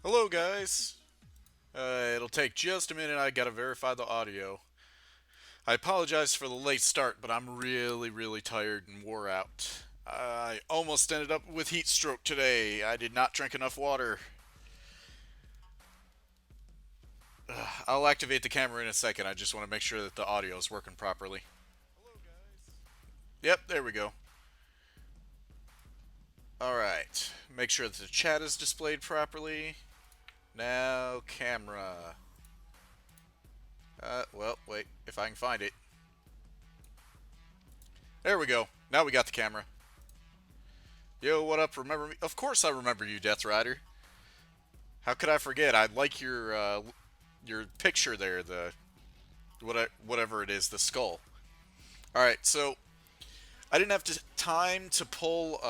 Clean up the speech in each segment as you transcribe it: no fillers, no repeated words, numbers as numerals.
Hello, guys. It'll take just a minute. I gotta verify the audio. I apologize for the late start, but I'm really tired and wore out. I almost ended up with heat stroke today. I did not drink enough water. I'll activate the camera in a second. I just want to make sure that the audio is working properly. Yep, there we go. Alright. Make sure that the chat is displayed properly. Now, camera. Well, wait, if I can find it. There we go. Now we got the camera. Yo, what up? Remember me? Of course I remember you, Death Rider. How could I forget? I like your picture there, the whatever it is, the skull. All right, so I didn't have time to pull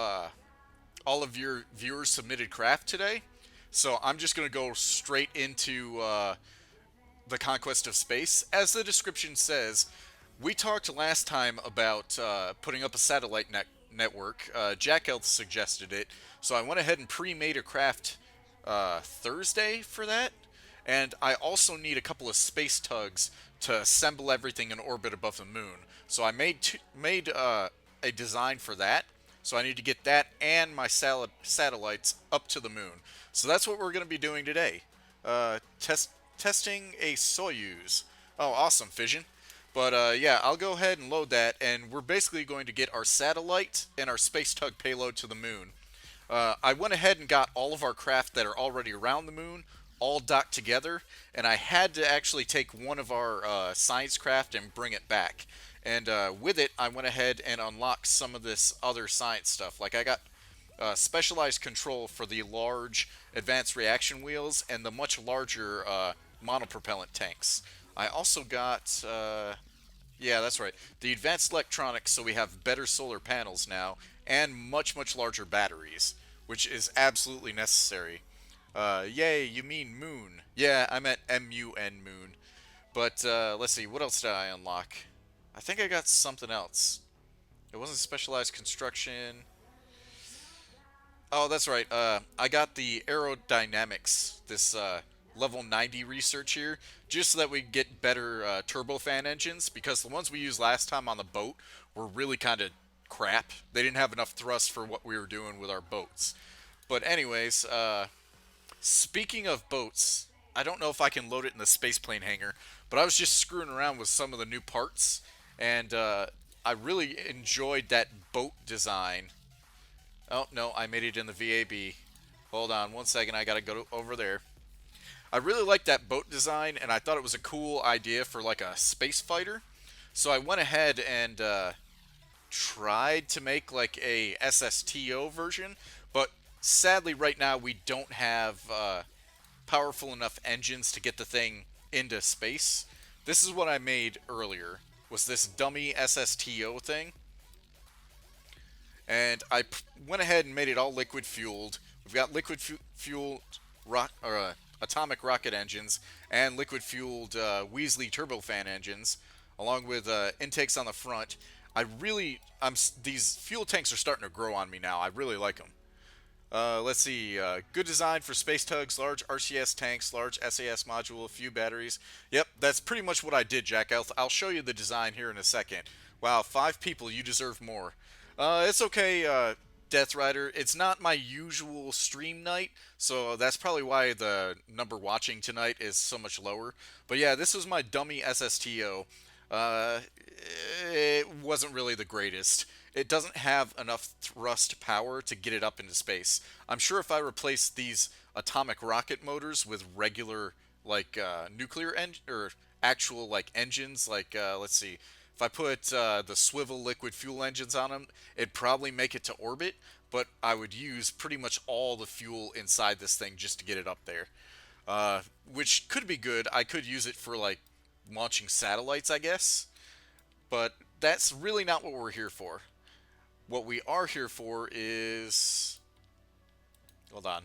all of your viewers submitted craft today, so I'm just gonna go straight into the conquest of space. As the description says, we talked last time about putting up a satellite network. Jack Elth suggested it, so I went ahead and pre-made a craft Thursday for that. And I also need a couple of space tugs to assemble everything in orbit above the moon. So I made a design for that. So I need to get that and my satellites up to the moon. So that's what we're going to be doing today. Testing a Soyuz. Oh, awesome, Fission. But yeah, I'll go ahead and load that, and we're basically going to get our satellite and our space tug payload to the moon. I went ahead and got all of our craft that are already around the moon all docked together, and I had to actually take one of our science craft and bring it back. And with it, I went ahead and unlocked some of this other science stuff. Like I got specialized control for the large advanced reaction wheels and the much larger monopropellant tanks. I also got, yeah, that's right, the advanced electronics, so we have better solar panels now and much larger batteries, which is absolutely necessary. Yay, you mean moon? Yeah, I meant MUN moon. But let's see, what else did I unlock? I think I got something else. It wasn't specialized construction. Oh, that's right. I got the aerodynamics, this level 90 research here, just so that we get better turbofan engines, because the ones we used last time on the boat were really kind of crap. They didn't have enough thrust for what we were doing with our boats. But anyways, speaking of boats, I don't know if I can load it in the spaceplane hangar, but I was just screwing around with some of the new parts, and I really enjoyed that boat design. Oh, no, I made it in the VAB. Hold on one second, I gotta go over there. I really liked that boat design, and I thought it was a cool idea for like a space fighter. So I went ahead and tried to make like a SSTO version, but sadly right now we don't have powerful enough engines to get the thing into space. This is what I made earlier, was this dummy SSTO thing, and went ahead and made it all liquid fueled. We've got liquid fueled atomic rocket engines and liquid fueled Weasley turbofan engines, along with intakes on the front. These fuel tanks are starting to grow on me now. I really like them. Let's see. Good design for space tugs, large RCS tanks, large SAS module, a few batteries. Yep, that's pretty much what I did, Jack. I'll show you the design here in a second. Wow, 5 people. You deserve more. It's okay, Death Rider. It's not my usual stream night, so that's probably why the number watching tonight is so much lower. But yeah, this was my dummy SSTO. Uh, it wasn't really the greatest. It doesn't have enough thrust power to get it up into space. I'm sure if I replace these atomic rocket motors with regular like nuclear or actual like engines, like let's see, if I put the swivel liquid fuel engines on them, it'd probably make it to orbit. But I would use pretty much all the fuel inside this thing just to get it up there, which could be good. I could use it for like launching satellites, I guess. But that's really not what we're here for. What we are here for is. Hold on.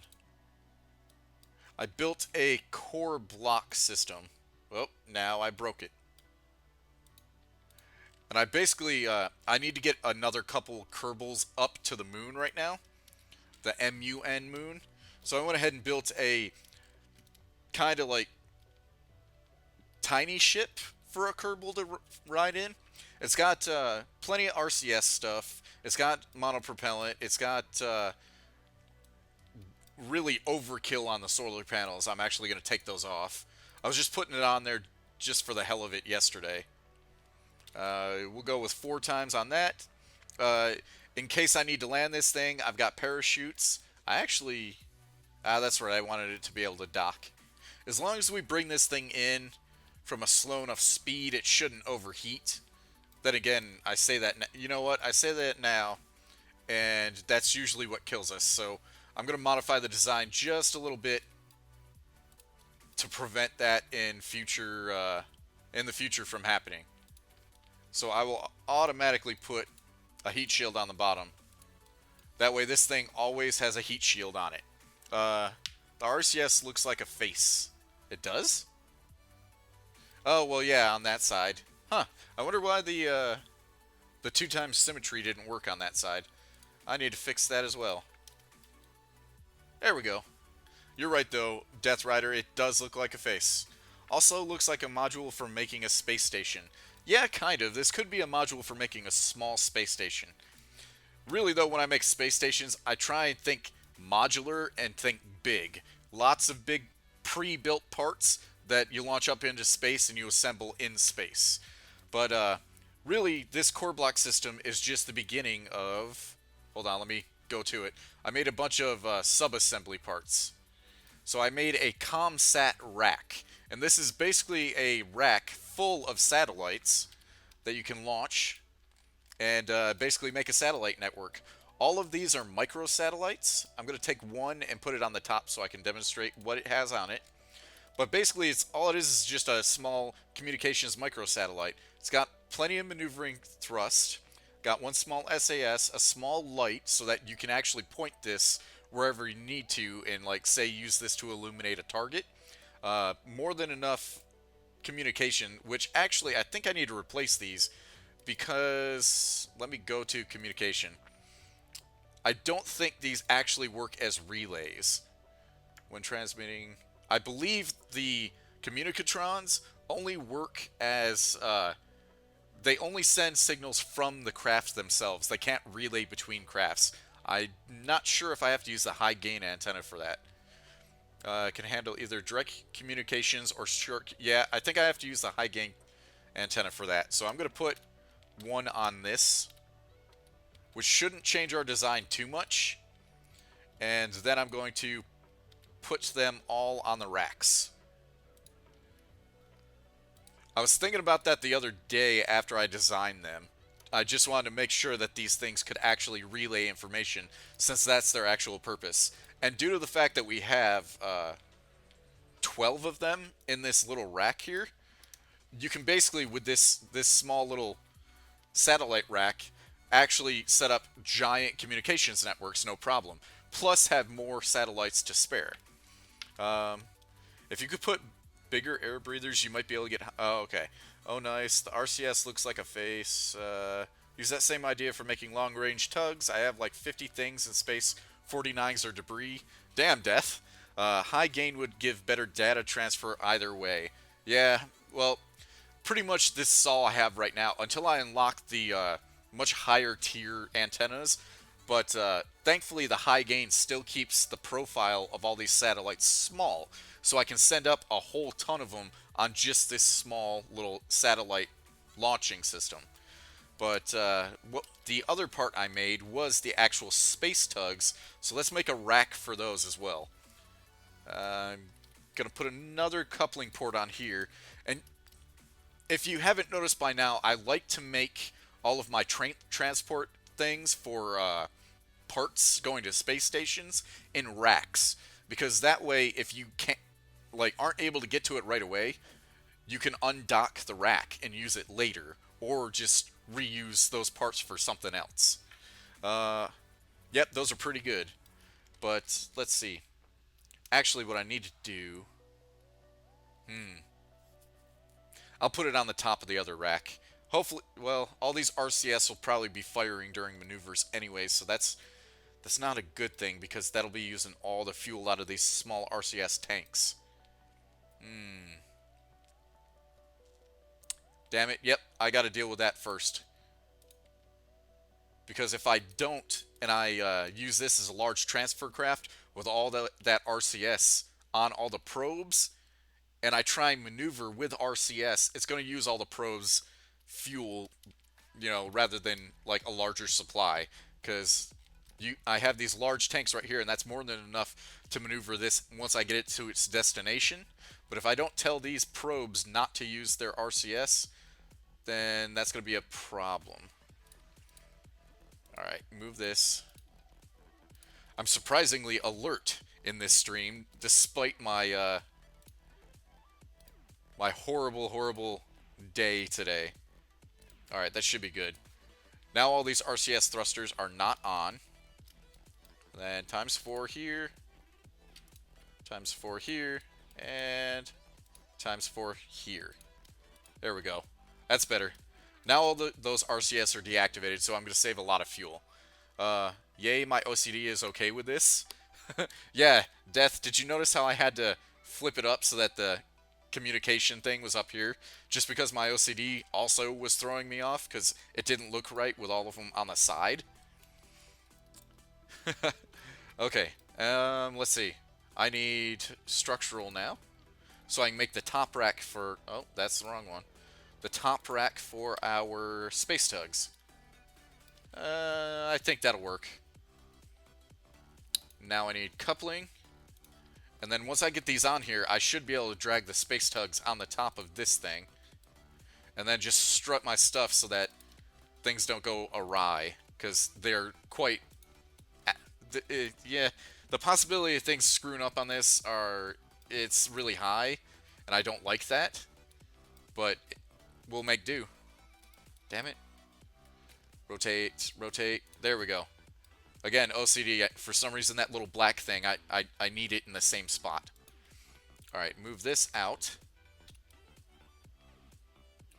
I built a core block system. Oh, now I broke it. And I basically, I need to get another couple Kerbals up to the moon right now. The MUN moon. So I went ahead and built a kind of like tiny ship for a Kerbal to ride in. It's got plenty of RCS stuff. It's got monopropellant. It's got really overkill on the solar panels. I'm actually going to take those off. I was just putting it on there just for the hell of it yesterday. We'll go with 4 times on that. Uh, in case I need to land this thing, I've got parachutes. I actually... that's right, I wanted it to be able to dock. As long as we bring this thing in from a slow enough speed, it shouldn't overheat. Then again, I say that... You know what? I say that now, and that's usually what kills us. So I'm going to modify the design just a little bit to prevent that in the future from happening. So I will automatically put a heat shield on the bottom. That way this thing always has a heat shield on it. The RCS looks like a face. It does? Oh, well, yeah, on that side. Huh. I wonder why the 2 times symmetry didn't work on that side. I need to fix that as well. There we go. You're right, though, Death Rider. It does look like a face. Also looks like a module for making a space station. Yeah, kind of. This could be a module for making a small space station. Really, though, when I make space stations, I try and think modular and think big. Lots of big pre-built parts that you launch up into space and you assemble in space. But really, this core block system is just the beginning of... Hold on, let me go to it. I made a bunch of sub-assembly parts. So I made a ComSat rack. And this is basically a rack full of satellites that you can launch and basically make a satellite network. All of these are microsatellites. I'm going to take one and put it on the top so I can demonstrate what it has on it. But basically, all it is just a small communications microsatellite. It's got plenty of maneuvering thrust, got one small SAS, a small light so that you can actually point this wherever you need to and, like, say, use this to illuminate a target. More than enough communication, which actually I think I need to replace these because... Let me go to communication. I don't think these actually work as relays when transmitting. I believe the communicatrons only work as... they only send signals from the crafts themselves. They can't relay between crafts. I'm not sure if I have to use the high gain antenna for that. Can handle either direct communications or short... Yeah, I think I have to use the high gain antenna for that. So I'm going to put one on this, which shouldn't change our design too much. And then I'm going to put them all on the racks. I was thinking about that the other day after I designed them. I just wanted to make sure that these things could actually relay information, since that's their actual purpose. And due to the fact that we have 12 of them in this little rack here, you can basically, with this small little satellite rack, actually set up giant communications networks, no problem. Plus have more satellites to spare. If you could put bigger air breathers, you might be able to get... Oh, okay. Oh, nice. The RCS looks like a face. Use that same idea for making long-range tugs. I have like 50 things in space. 49s are debris. Damn, Death. High gain would give better data transfer either way. Yeah, well, pretty much this is all I have right now until I unlock the much higher tier antennas. But thankfully, the high gain still keeps the profile of all these satellites small. So I can send up a whole ton of them on just this small little satellite launching system. But what the other part I made was the actual space tugs. So let's make a rack for those as well. I'm going to put another coupling port on here. And if you haven't noticed by now, I like to make all of my transport things for parts going to space stations in racks. Because that way, if you can't, aren't able to get to it right away, you can undock the rack and use it later. Or just reuse those parts for something else. Yep, those are pretty good. But let's see. Actually, what I need to do... I'll put it on the top of the other rack. Hopefully, well, all these RCS will probably be firing during maneuvers anyway, so that's not a good thing because that'll be using all the fuel out of these small RCS tanks. Hmm. Damn it. Yep, I got to deal with that first. Because if I don't, and I use this as a large transfer craft with all that RCS on all the probes, and I try and maneuver with RCS, it's going to use all the probes' fuel, rather than like a larger supply. Because I have these large tanks right here, and that's more than enough to maneuver this once I get it to its destination. But if I don't tell these probes not to use their RCS, then that's going to be a problem. All right, move this. I'm surprisingly alert in this stream, despite my horrible, horrible day today. All right, that should be good. Now all these RCS thrusters are not on. Then times 4 here, times 4 here, and times 4 here. There we go. That's better. Now all those RCS are deactivated, so I'm going to save a lot of fuel. Yay, my OCD is okay with this. Yeah, Death, did you notice how I had to flip it up so that the communication thing was up here? Just because my OCD also was throwing me off, because it didn't look right with all of them on the side. Okay, let's see. I need structural now. So I can make the top rack for... Oh, that's the wrong one. The top rack for our space tugs. I think that'll work. Now I need coupling. And then once I get these on here, I should be able to drag the space tugs on the top of this thing. And then just strut my stuff so that things don't go awry. Because they're quite... yeah, the possibility of things screwing up on this are... It's really high. And I don't like that. But we'll make do. Damn it. Rotate, rotate. There we go. Again, OCD, for some reason that little black thing, I need it in the same spot. Alright, move this out.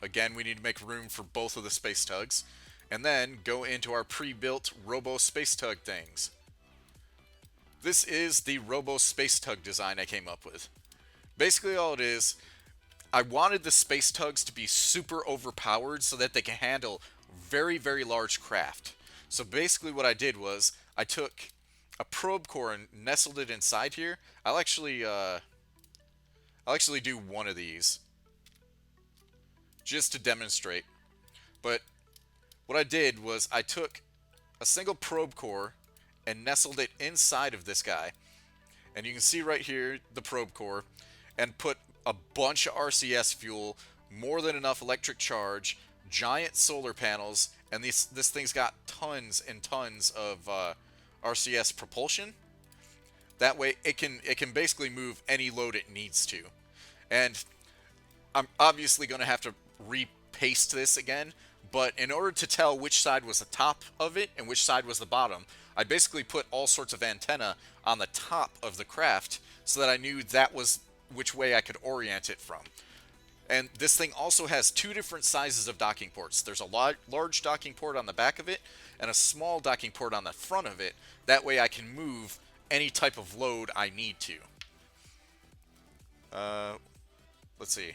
Again, we need to make room for both of the space tugs. And then go into our pre-built Robo Space Tug things. This is the Robo Space Tug design I came up with. Basically all it is, I wanted the space tugs to be super overpowered so that they can handle very, very large craft. So basically what I did was I took a probe core and nestled it inside here. I'll actually do one of these just to demonstrate. But what I did was I took a single probe core and nestled it inside of this guy. And you can see right here the probe core, and put a bunch of RCS fuel, more than enough electric charge, giant solar panels, and this thing's got tons and tons of RCS propulsion. That way it can basically move any load it needs to. And I'm obviously going to have to repaste this again, but in order to tell which side was the top of it and which side was the bottom, I basically put all sorts of antenna on the top of the craft so that I knew that was which way I could orient it from. And this thing also has two different sizes of docking ports. There's a large docking port on the back of it and a small docking port on the front of it. That way I can move any type of load I need to. Let's see.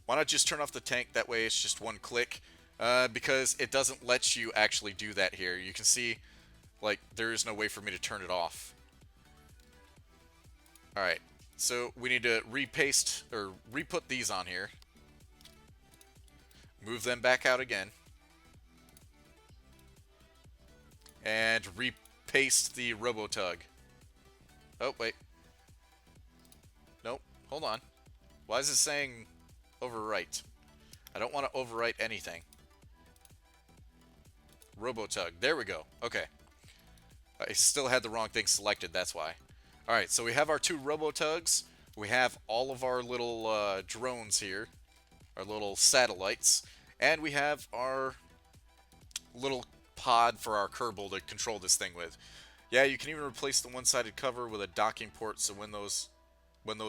Why not just turn off the tank? That way it's just one click. Because it doesn't let you actually do that here. You can see, like, there is no way for me to turn it off. Alright, so we need to repaste, or re-put these on here. Move them back out again. And repaste the Robotug. Oh, wait. Nope, hold on. Why is it saying overwrite? I don't want to overwrite anything. Robotug, there we go. Okay. I still had the wrong thing selected, that's why. Alright, so we have our two Robotugs. We have all of our little drones here. Our little satellites. And we have our little pod for our Kerbal to control this thing with. Yeah, you can even replace the one-sided cover with a docking port so when those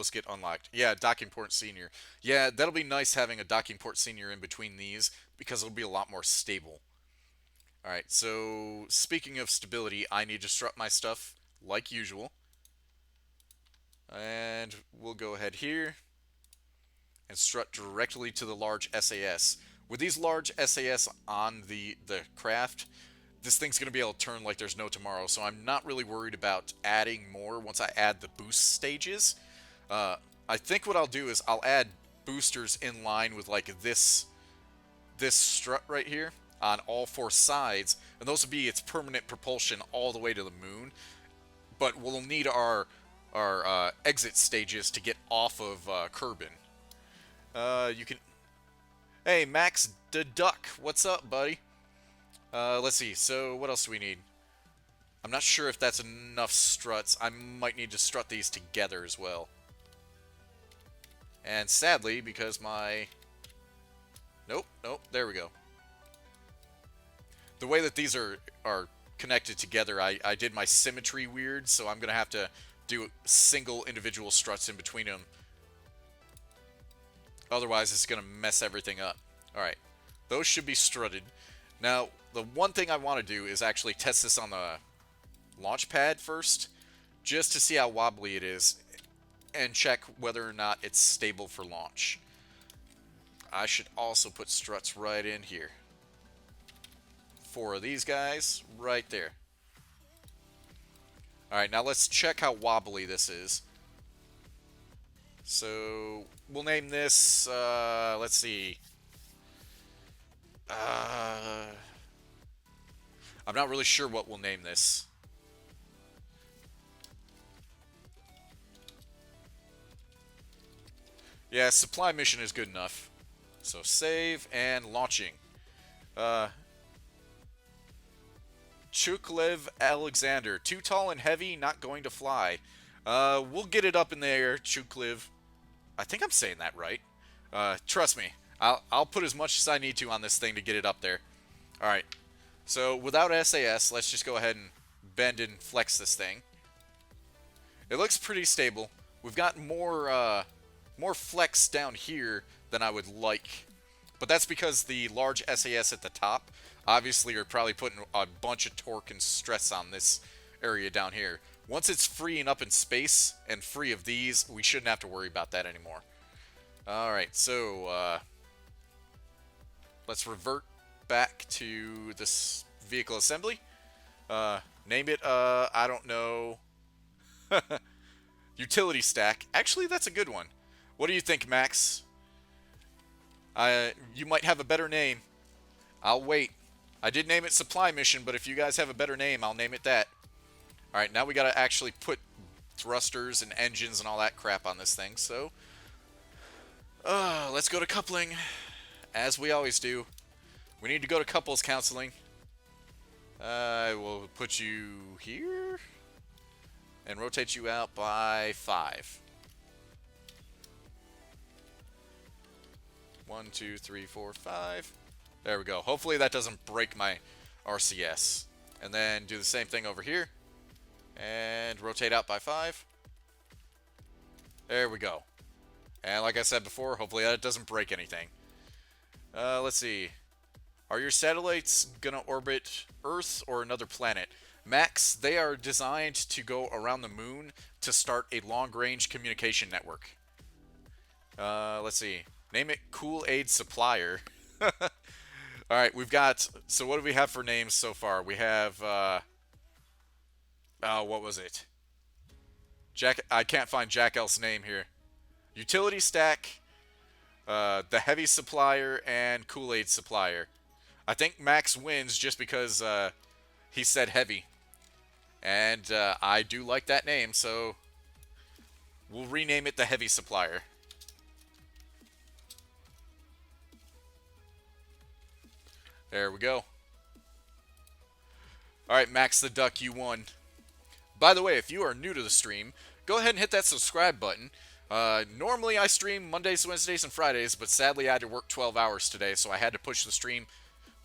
get unlocked. Yeah, docking port senior. Yeah, that'll be nice having a docking port senior in between these because it'll be a lot more stable. Alright, so speaking of stability, I need to strut my stuff like usual. And we'll go ahead here and strut directly to the large SAS. With these large SAS on the craft, this thing's going to be able to turn like there's no tomorrow, so I'm not really worried about adding more once I add the boost stages. Uh, I think what I'll do is I'll add boosters in line with like this strut right here on all four sides, and those will be its permanent propulsion all the way to the moon. But we'll need our exit stages to get off of Kerbin. You can. Hey, Max the Duck, what's up, buddy? Let's see. So what else do we need? I'm not sure if that's enough struts. I might need to strut these together as well. And sadly, because my... Nope, nope, there we go. The way that these are connected together, I did my symmetry weird, so I'm going to have to do single individual struts in between them. Otherwise, it's going to mess everything up. Alright, those should be strutted. Now, the one thing I want to do is actually test this on the launch pad first, just to see how wobbly it is, and check whether or not it's stable for launch. I should also put struts right in here. 4 of these guys right there. Alright, now let's check how wobbly this is. So, we'll name this, let's see. I'm not really sure what we'll name this. Yeah, supply mission is good enough. So save and launching. Chuklev Alexander. Too tall and heavy, not going to fly. We'll get it up in the air, Chuklev. I think I'm saying that right. Trust me. I'll put as much as I need to on this thing to get it up there. Alright. So without SAS, let's just go ahead and bend and flex this thing. It looks pretty stable. We've got more flex down here than I would like. But that's because the large SAS at the top obviously are probably putting a bunch of torque and stress on this area down here. Once it's free and up in space and free of these, we shouldn't have to worry about that anymore. Alright, so let's revert back to this vehicle assembly. Name it, I don't know. Utility stack. Actually, that's a good one. What do you think, Max? You might have a better name. I'll wait. I did name it Supply Mission, but if you guys have a better name, I'll name it that. Alright, now we gotta actually put thrusters and engines and all that crap on this thing, so... let's go to coupling, as we always do. We need to go to couples counseling. I will put you here, and rotate you out by 5. 1, 2, 3, 4, 5. There we go. Hopefully that doesn't break my RCS. And then do the same thing over here. And rotate out by 5. There we go. And like I said before, hopefully that doesn't break anything. Let's see. Are your satellites gonna orbit Earth or another planet? Max, they are designed to go around the moon to start a long-range communication network. Let's see. Name it Kool-Aid Supplier. Alright, we've got... So what do we have for names so far? We have... what was it? I can't find Jack El's name here. Utility Stack, the Heavy Supplier, and Kool-Aid Supplier. I think Max wins just because he said heavy. And I do like that name, so we'll rename it the Heavy Supplier. There we go. Alright, Max the Duck, you won. By the way, if you are new to the stream, go ahead and hit that subscribe button. Normally I stream Mondays, Wednesdays, and Fridays, but sadly I had to work 12 hours today, so I had to push the stream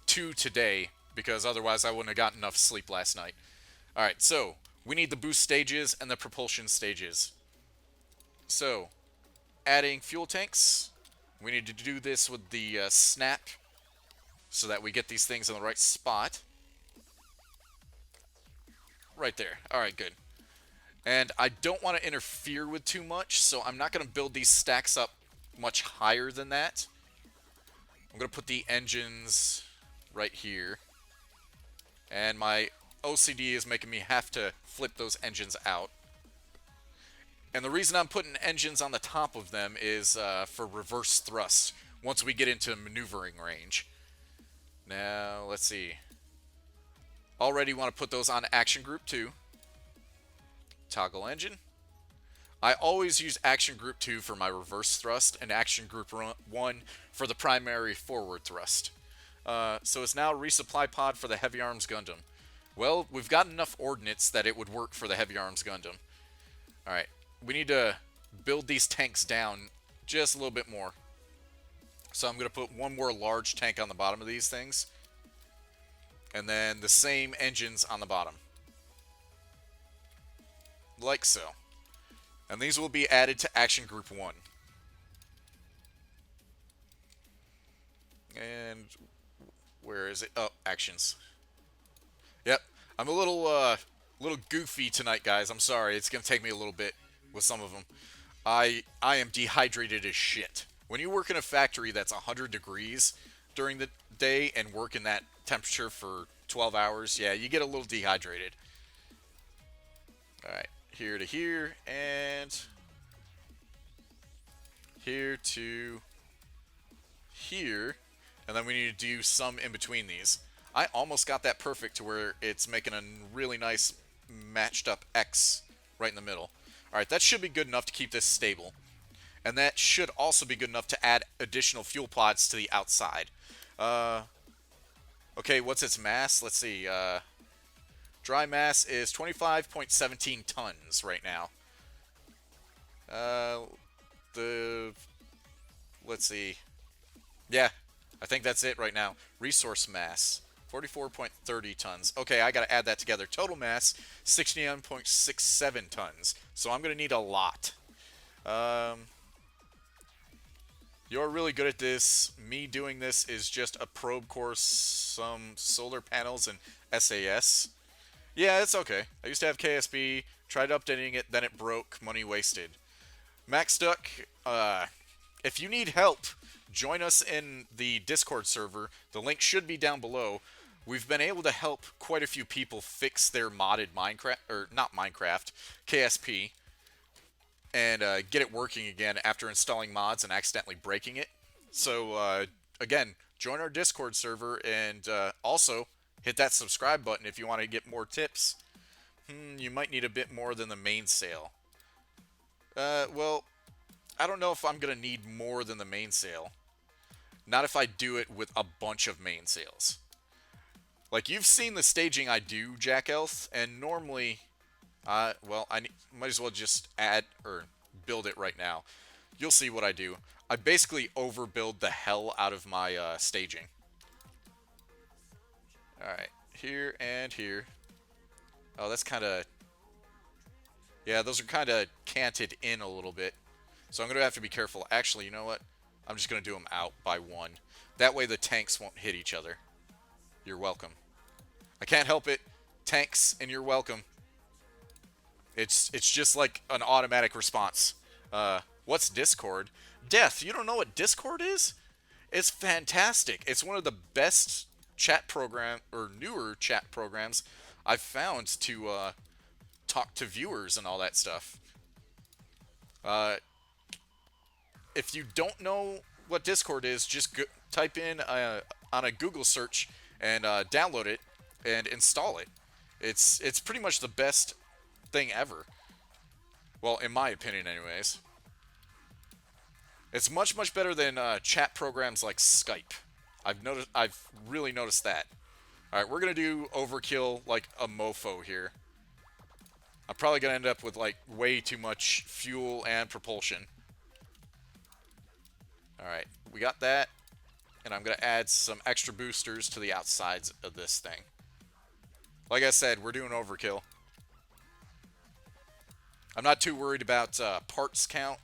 to today, because otherwise I wouldn't have gotten enough sleep last night. Alright, so, we need the boost stages and the propulsion stages. So, adding fuel tanks. We need to do this with the snap, so that we get these things in the right spot. Right there. Alright, good. And I don't want to interfere with too much, so I'm not going to build these stacks up much higher than that. I'm going to put the engines right here. And my OCD is making me have to flip those engines out. And the reason I'm putting engines on the top of them is for reverse thrust once we get into maneuvering range. Now, let's see. Already want to put those on Action Group 2. Toggle engine. I always use Action Group 2 for my reverse thrust and Action Group 1 for the primary forward thrust. So it's now a resupply pod for the Heavy Arms Gundam. Well, we've got enough ordnance that it would work for the Heavy Arms Gundam. Alright, we need to build these tanks down just a little bit more. So I'm going to put one more large tank on the bottom of these things. And then the same engines on the bottom. Like so. And these will be added to Action Group 1. And where is it? Oh, actions. Yep. I'm a little goofy tonight, guys. I'm sorry. It's going to take me a little bit with some of them. I am dehydrated as shit. When you work in a factory that's 100 degrees during the day and work in that temperature for 12 hours, yeah, you get a little dehydrated. Alright, here to here, and here to here. And then we need to do some in between these. I almost got that perfect to where it's making a really nice matched up X right in the middle. Alright, that should be good enough to keep this stable. And that should also be good enough to add additional fuel pods to the outside. Okay, what's its mass? Let's see. Dry mass is 25.17 tons right now. Let's see. Yeah, I think that's it right now. Resource mass, 44.30 tons. Okay, I gotta add that together. Total mass, 69.67 tons. So I'm gonna need a lot. You're really good at this. Me doing this is just a probe course, some solar panels, and SAS. Yeah, it's okay. I used to have KSP, tried updating it, then it broke, money wasted. Max Duck, if you need help, join us in the Discord server. The link should be down below. We've been able to help quite a few people fix their modded Minecraft, or not Minecraft, KSP, and get it working again after installing mods and accidentally breaking it. So, again, join our Discord server, and also hit that subscribe button if you want to get more tips. You might need a bit more than the mainsail. Well, I don't know if I'm going to need more than the mainsail. Not if I do it with a bunch of mainsails. Like, you've seen the staging I do, Jack Elf, and normally, well, might as well just add, or build it right now. You'll see what I do. I basically overbuild the hell out of my staging. Alright, here and here. Oh, that's kind of... Yeah, those are kind of canted in a little bit. So I'm going to have to be careful. Actually, you know what? I'm just going to do them out by one. That way the tanks won't hit each other. You're welcome. I can't help it. Tanks, and you're welcome. It's just like an automatic response. What's Discord? Death, you don't know what Discord is? It's fantastic. It's one of the best chat program, or newer chat programs I've found to talk to viewers and all that stuff. If you don't know what Discord is, just type in on a Google search and download it and install it. It's pretty much the best thing ever. Well, in my opinion, anyways. It's much better than chat programs like Skype. I've really noticed that. All right, we're gonna do overkill like a mofo here. I'm probably gonna end up with like way too much fuel and propulsion. All right, we got that, and I'm gonna add some extra boosters to the outsides of this thing. Like I said, we're doing overkill. I'm not too worried about parts count,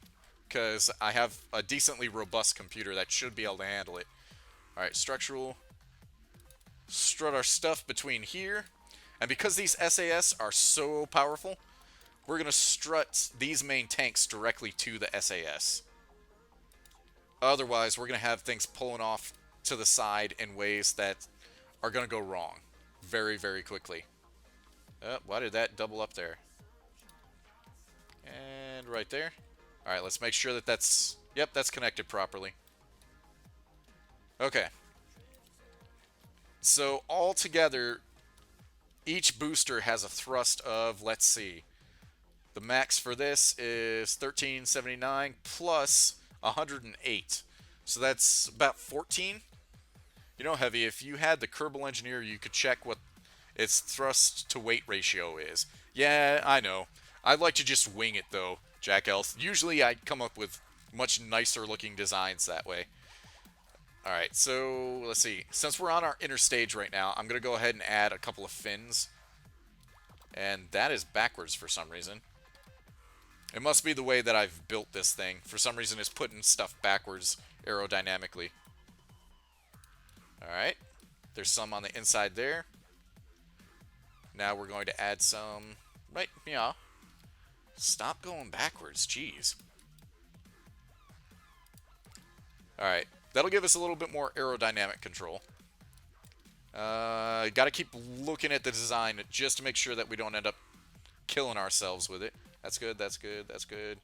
because I have a decently robust computer that should be able to handle it. Alright, structural. Strut our stuff between here. And because these SAS are so powerful, we're going to strut these main tanks directly to the SAS. Otherwise, we're going to have things pulling off to the side in ways that are going to go wrong very, very quickly. Why did that double up there? And right there. All right, let's make sure that that's... Yep, that's connected properly. Okay. So all together, each booster has a thrust of, let's see, the max for this is 1379 plus 108. So that's about 14. You know, Heavy, if you had the Kerbal Engineer, you could check what its thrust to weight ratio is. Yeah, I know. I'd like to just wing it, though, Jack Elf. Usually I come up with much nicer looking designs that way. Alright, so let's see. Since we're on our inner stage right now, I'm going to go ahead and add a couple of fins. And that is backwards for some reason. It must be the way that I've built this thing. For some reason, it's putting stuff backwards aerodynamically. Alright. There's some on the inside there. Now we're going to add some... Right, yeah. Stop going backwards, jeez. Alright. That'll give us a little bit more aerodynamic control. Gotta keep looking at the design just to make sure that we don't end up killing ourselves with it. That's good, that's good, that's good.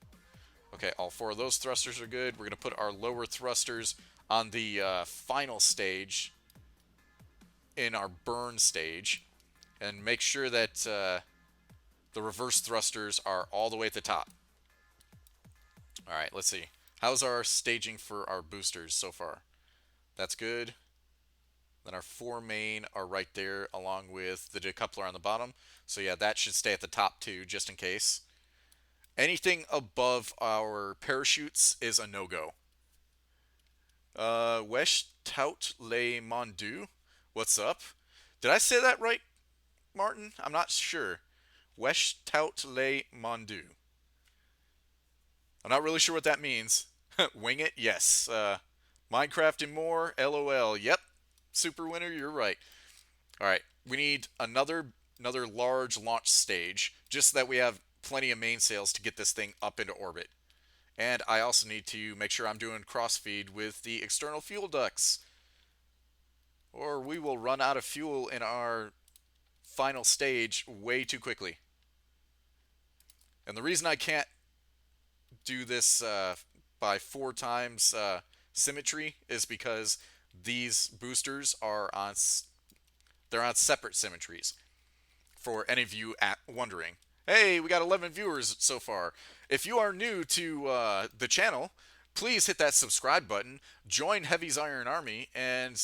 Okay, all four of those thrusters are good. We're going to put our lower thrusters on the final stage in our burn stage. And make sure that the reverse thrusters are all the way at the top. Alright, let's see. How's our staging for our boosters so far? That's good. Then our four main are right there along with the decoupler on the bottom. So yeah, that should stay at the top too, just in case. Anything above our parachutes is a no-go. Wesh Tout Le Mondu. What's up? Did I say that right, Martin? I'm not sure. Wesh Tout Le Mondu. I'm not really sure what that means. Wing it? Yes. Minecraft and more? LOL. Yep. Super Winner, you're right. Alright, we need another large launch stage, just so that we have plenty of mainsails to get this thing up into orbit. And I also need to make sure I'm doing crossfeed with the external fuel ducts. Or we will run out of fuel in our final stage way too quickly. And the reason I can't do this by 4 times symmetry is because these boosters are on separate symmetries. For any of you wondering, hey, we got 11 viewers so far. If you are new to the channel, please hit that subscribe button, join Heavy's Iron Army, and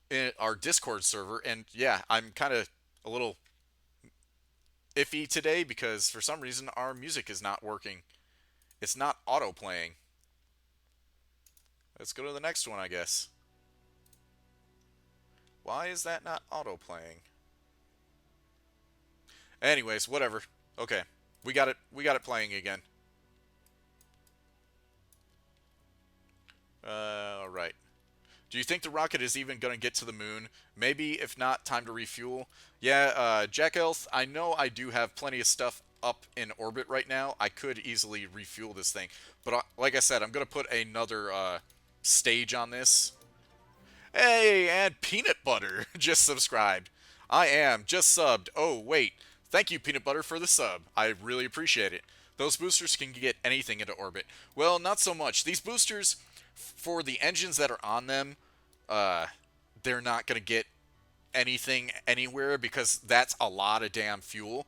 in our Discord server. And yeah, I'm kind of a little iffy today because for some reason our music is not working. It's not auto-playing. Let's go to the next one, I guess. Why is that not auto-playing? Anyways, whatever. Okay. We got it playing again. Alright. Do you think the rocket is even going to get to the moon? Maybe, if not, time to refuel. Yeah, Jack Elf, I know I do have plenty of stuff up in orbit right now. I could easily refuel this thing. But like I said, I'm going to put another stage on this. Hey, and Peanut Butter just subscribed. I am just subbed. Oh, wait. Thank you, Peanut Butter, for the sub. I really appreciate it. Those boosters can get anything into orbit. Well, not so much. These boosters, for the engines that are on them, they're not going to get anything anywhere because that's a lot of damn fuel.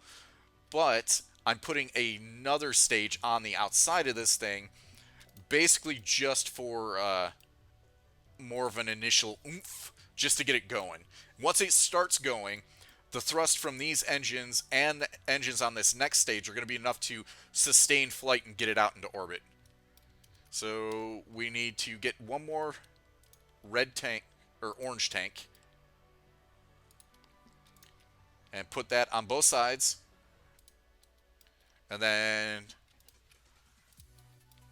But I'm putting another stage on the outside of this thing, basically just for more of an initial oomph, just to get it going. Once it starts going, the thrust from these engines and the engines on this next stage are going to be enough to sustain flight and get it out into orbit. So we need to get one more red tank, or orange tank, and put that on both sides. And then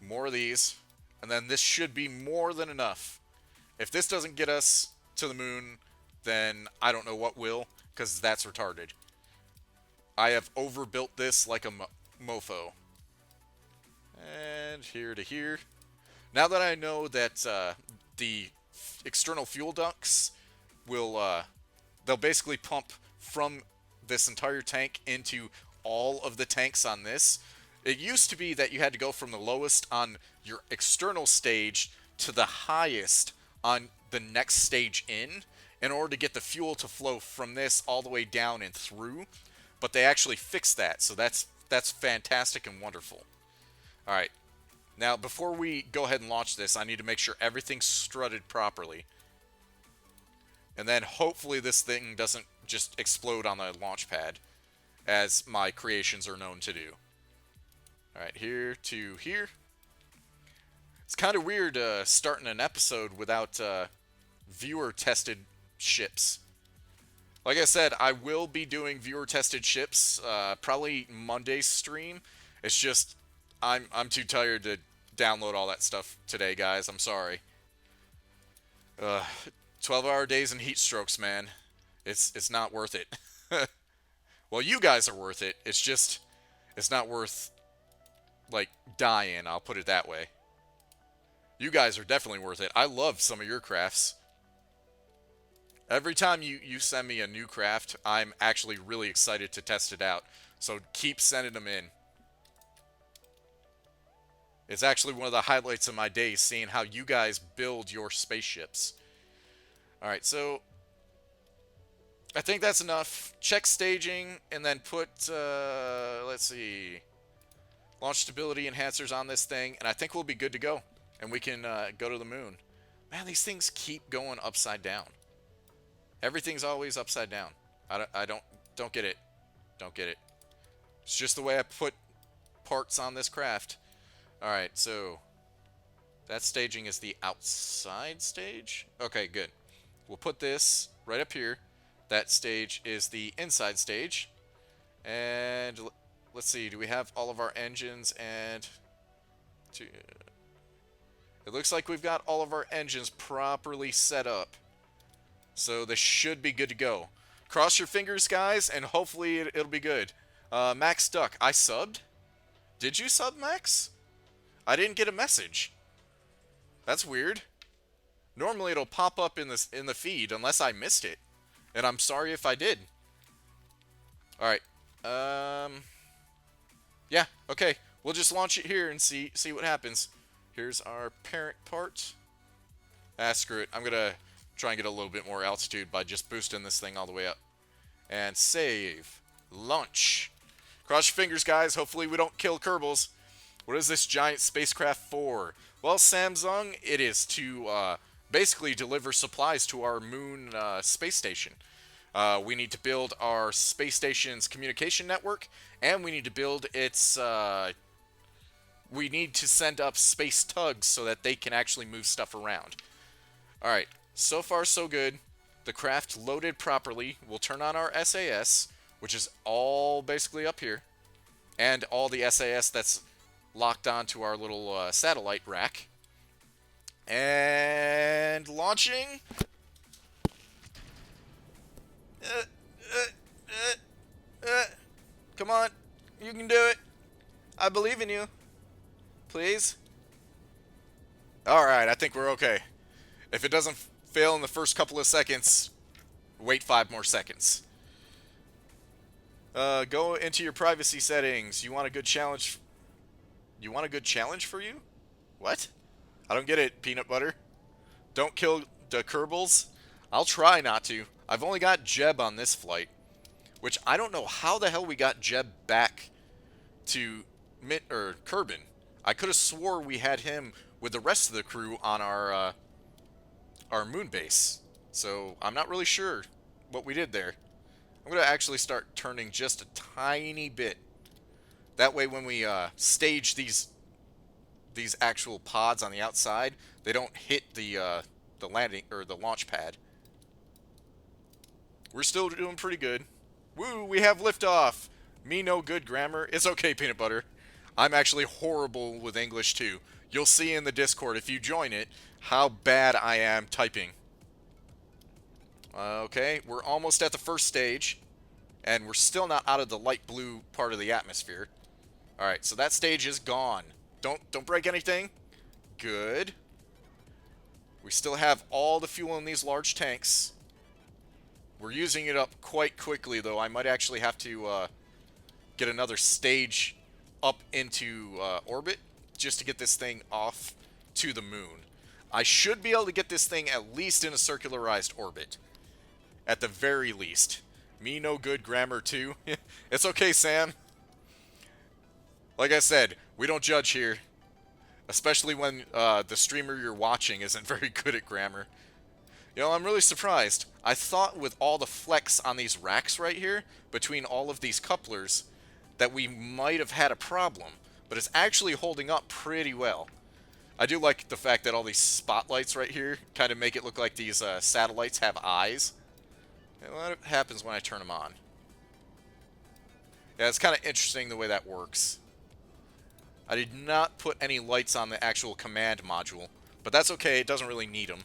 more of these. And then this should be more than enough. If this doesn't get us to the moon, then I don't know what will, because that's retarded. I have overbuilt this like a mofo. And here to here. Now that I know that the external fuel ducts will, they'll basically pump from this entire tank into all of the tanks on this. It used to be that you had to go from the lowest on your external stage to the highest on the next stage in order to get the fuel to flow from this all the way down and through. But they actually fixed that, so that's fantastic and wonderful. All right. Now, before we go ahead and launch this, I need to make sure everything's strutted properly. And then hopefully this thing doesn't just explode on the launch pad, as my creations are known to do. Alright, here to here. It's kind of weird starting an episode without viewer-tested ships. Like I said, I will be doing viewer-tested ships, probably Monday's stream. It's just, I'm too tired to download all that stuff today, guys. I'm sorry. 12-hour days and heat strokes, man. It's not worth it. Well, you guys are worth it. It's just, it's not worth, like, dying, I'll put it that way. You guys are definitely worth it. I love some of your crafts. Every time you send me a new craft, I'm actually really excited to test it out. So keep sending them in. It's actually one of the highlights of my day, seeing how you guys build your spaceships. Alright, so I think that's enough. Check staging, and then put, let's see, launch stability enhancers on this thing, and I think we'll be good to go. And we can go to the moon. Man, these things keep going upside down. Everything's always upside down. I don't get it. Don't get it. It's just the way I put parts on this craft. Alright, so that staging is the outside stage? Okay, good. We'll put this right up here. That stage is the inside stage. And let's see, do we have all of our engines and... It looks like we've got all of our engines properly set up. So this should be good to go. Cross your fingers, guys, and hopefully it'll be good. Max Duck, I subbed? Did you sub, Max? I didn't get a message. That's weird. Normally it'll pop up in the feed unless I missed it. And I'm sorry if I did. Alright. Yeah, okay. We'll just launch it here and see what happens. Here's our parent part. Ah, screw it. I'm gonna try and get a little bit more altitude by just boosting this thing all the way up. And save. Launch. Cross your fingers, guys. Hopefully we don't kill Kerbals. What is this giant spacecraft for? Well, Samsung, it is to basically deliver supplies to our moon space station. We need to build our space station's communication network, and we need to build its... we need to send up space tugs so that they can actually move stuff around. Alright, so far so good. The craft loaded properly. We'll turn on our SAS, which is all basically up here. And all the SAS that's locked onto our little satellite rack. And launching. Come on, you can do it. I believe in you. Please. Alright, I think we're okay. If it doesn't fail in the first couple of seconds, wait 5 more seconds. Go into your privacy settings. You want a good challenge? You want a good challenge for you? What? I don't get it, peanut butter. Don't kill the Kerbals? I'll try not to. I've only got Jeb on this flight, which I don't know how the hell we got Jeb back to Kerbin. I could have swore we had him with the rest of the crew on our moon base. So I'm not really sure what we did there. I'm going to actually start turning just a tiny bit. That way when we stage these actual pods on the outside, they don't hit the landing or the launch pad. We're still doing pretty good. Woo, we have liftoff. Me no good grammar. It's okay, peanut butter. I'm actually horrible with English too. You'll see in the Discord if you join it how bad I am typing. Okay, we're almost at the first stage. And we're still not out of the light blue part of the atmosphere. Alright, so that stage is gone. Don't break anything. Good. We still have all the fuel in these large tanks. We're using it up quite quickly, though. I might actually have to get another stage up into orbit just to get this thing off to the moon. I should be able to get this thing at least in a circularized orbit. At the very least. Me no good grammar too. It's okay, Sam. Like I said, we don't judge here. Especially when the streamer you're watching isn't very good at grammar. You know, I'm really surprised. I thought with all the flex on these racks right here, between all of these couplers, that we might have had a problem. But it's actually holding up pretty well. I do like the fact that all these spotlights right here kind of make it look like these satellites have eyes. And what happens when I turn them on? Yeah, it's kind of interesting the way that works. I did not put any lights on the actual command module, but that's okay, it doesn't really need them.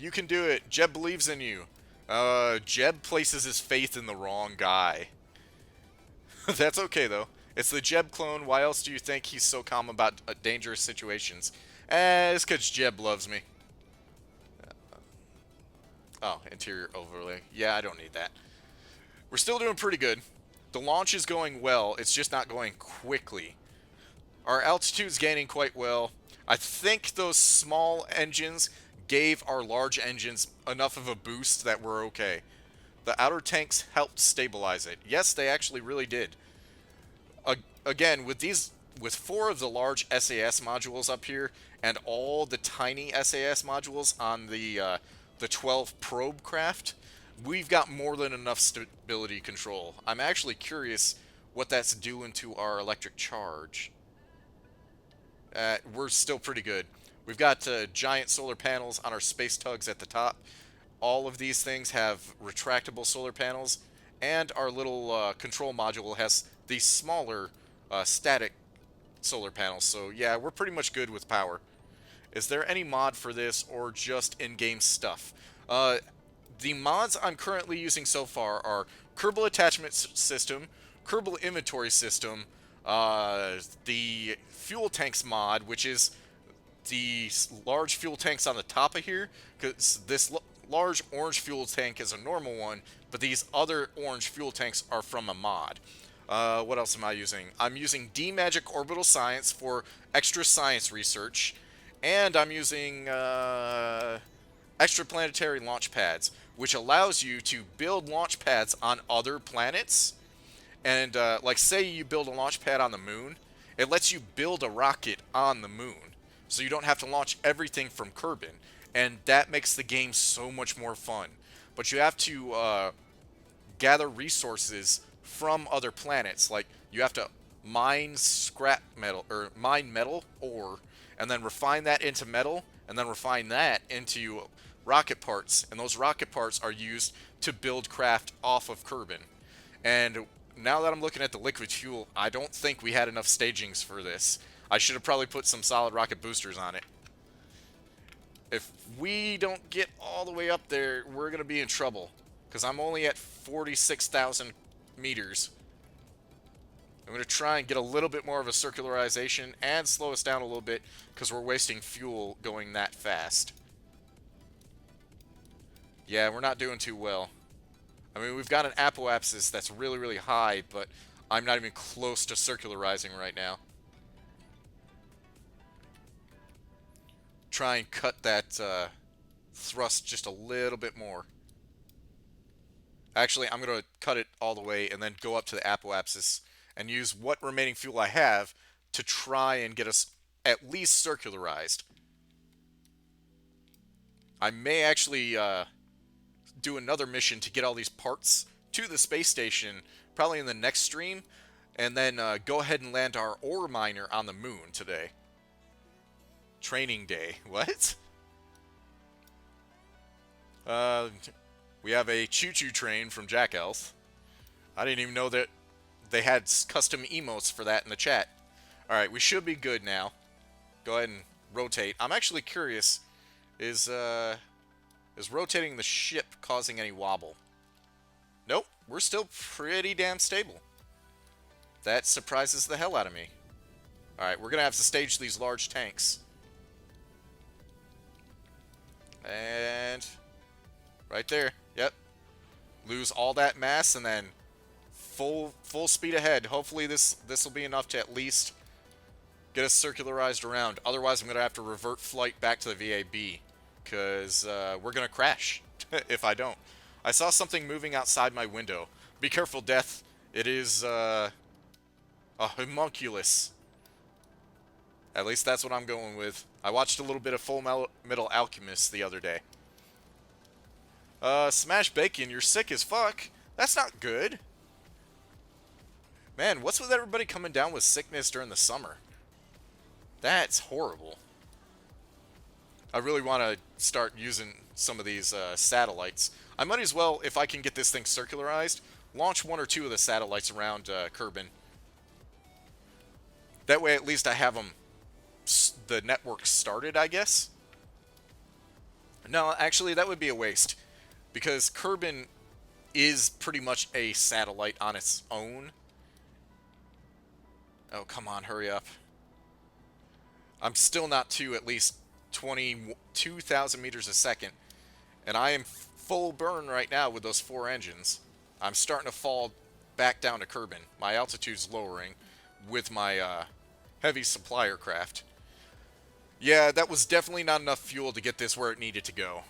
You can do it. Jeb believes in you. Jeb places his faith in the wrong guy. That's okay, though. It's the Jeb clone. Why else do you think he's so calm about dangerous situations? It's because Jeb loves me. Oh, interior overlay. Yeah, I don't need that. We're still doing pretty good. The launch is going well. It's just not going quickly. Our altitude's gaining quite well. I think those small engines gave our large engines enough of a boost that we're okay. The outer tanks helped stabilize it. Yes, they actually really did. Again, with 4 of the large SAS modules up here and all the tiny SAS modules on the 12 probe craft, we've got more than enough stability control. I'm actually curious what that's doing to our electric charge. We're still pretty good. We've got giant solar panels on our space tugs at the top. All of these things have retractable solar panels, and our little control module has these smaller static solar panels. So yeah, we're pretty much good with power. Is there any mod for this or just in-game stuff? The mods I'm currently using so far are Kerbal Attachment System, Kerbal Inventory System, the Fuel Tanks mod, which is the large fuel tanks on the top of here, because this large orange fuel tank is a normal one, but these other orange fuel tanks are from a mod. What else am I using? I'm using D-Magic Orbital Science for extra science research, and I'm using extraplanetary launch pads, which allows you to build launch pads on other planets. And like, say you build a launch pad on the moon, it lets you build a rocket on the moon, so you don't have to launch everything from Kerbin, and that makes the game so much more fun. But you have to gather resources from other planets. Like, you have to mine scrap metal, or mine metal ore, and then refine that into metal, and then refine that into rocket parts, and those rocket parts are used to build craft off of Kerbin. And now that I'm looking at the liquid fuel, I don't think we had enough stagings for this. I should have probably put some solid rocket boosters on it. If we don't get all the way up there, we're going to be in trouble, because I'm only at 46,000 meters. I'm going to try and get a little bit more of a circularization and slow us down a little bit, because we're wasting fuel going that fast. Yeah, we're not doing too well. I mean, we've got an apoapsis that's really, really high, but I'm not even close to circularizing right now. Try and cut that thrust just a little bit more. Actually, I'm going to cut it all the way and then go up to the apoapsis and use what remaining fuel I have to try and get us at least circularized. I may actually do another mission to get all these parts to the space station, probably in the next stream, and then go ahead and land our ore miner on the moon today. Training day. What? We have a choo-choo train from Jack Elf. I didn't even know that they had custom emotes for that in the chat. Alright, we should be good now. Go ahead and rotate. I'm actually curious, is rotating the ship causing any wobble? Nope, we're still pretty damn stable. That surprises the hell out of me. Alright, we're gonna have to stage these large tanks. And right there. Yep. Lose all that mass and then full speed ahead. Hopefully this will be enough to at least get us circularized around. Otherwise, I'm gonna have to revert flight back to the VAB because we're gonna crash if I don't. I saw something moving outside my window. Be careful, Death. It is a homunculus. At least that's what I'm going with. I watched a little bit of Full Metal Alchemist the other day. Smash Bacon, you're sick as fuck. That's not good. Man, what's with everybody coming down with sickness during the summer? That's horrible. I really want to start using some of these satellites. I might as well, if I can get this thing circularized, launch one or two of the satellites around Kerbin. That way at least I have them, the network started, I guess. No, actually that would be a waste. Because Kerbin is pretty much a satellite on its own. Oh, come on, hurry up. I'm still not to at least 22,000 meters a second. And I am full burn right now with those 4 engines. I'm starting to fall back down to Kerbin. My altitude's lowering with my heavy supplier craft. Yeah, that was definitely not enough fuel to get this where it needed to go.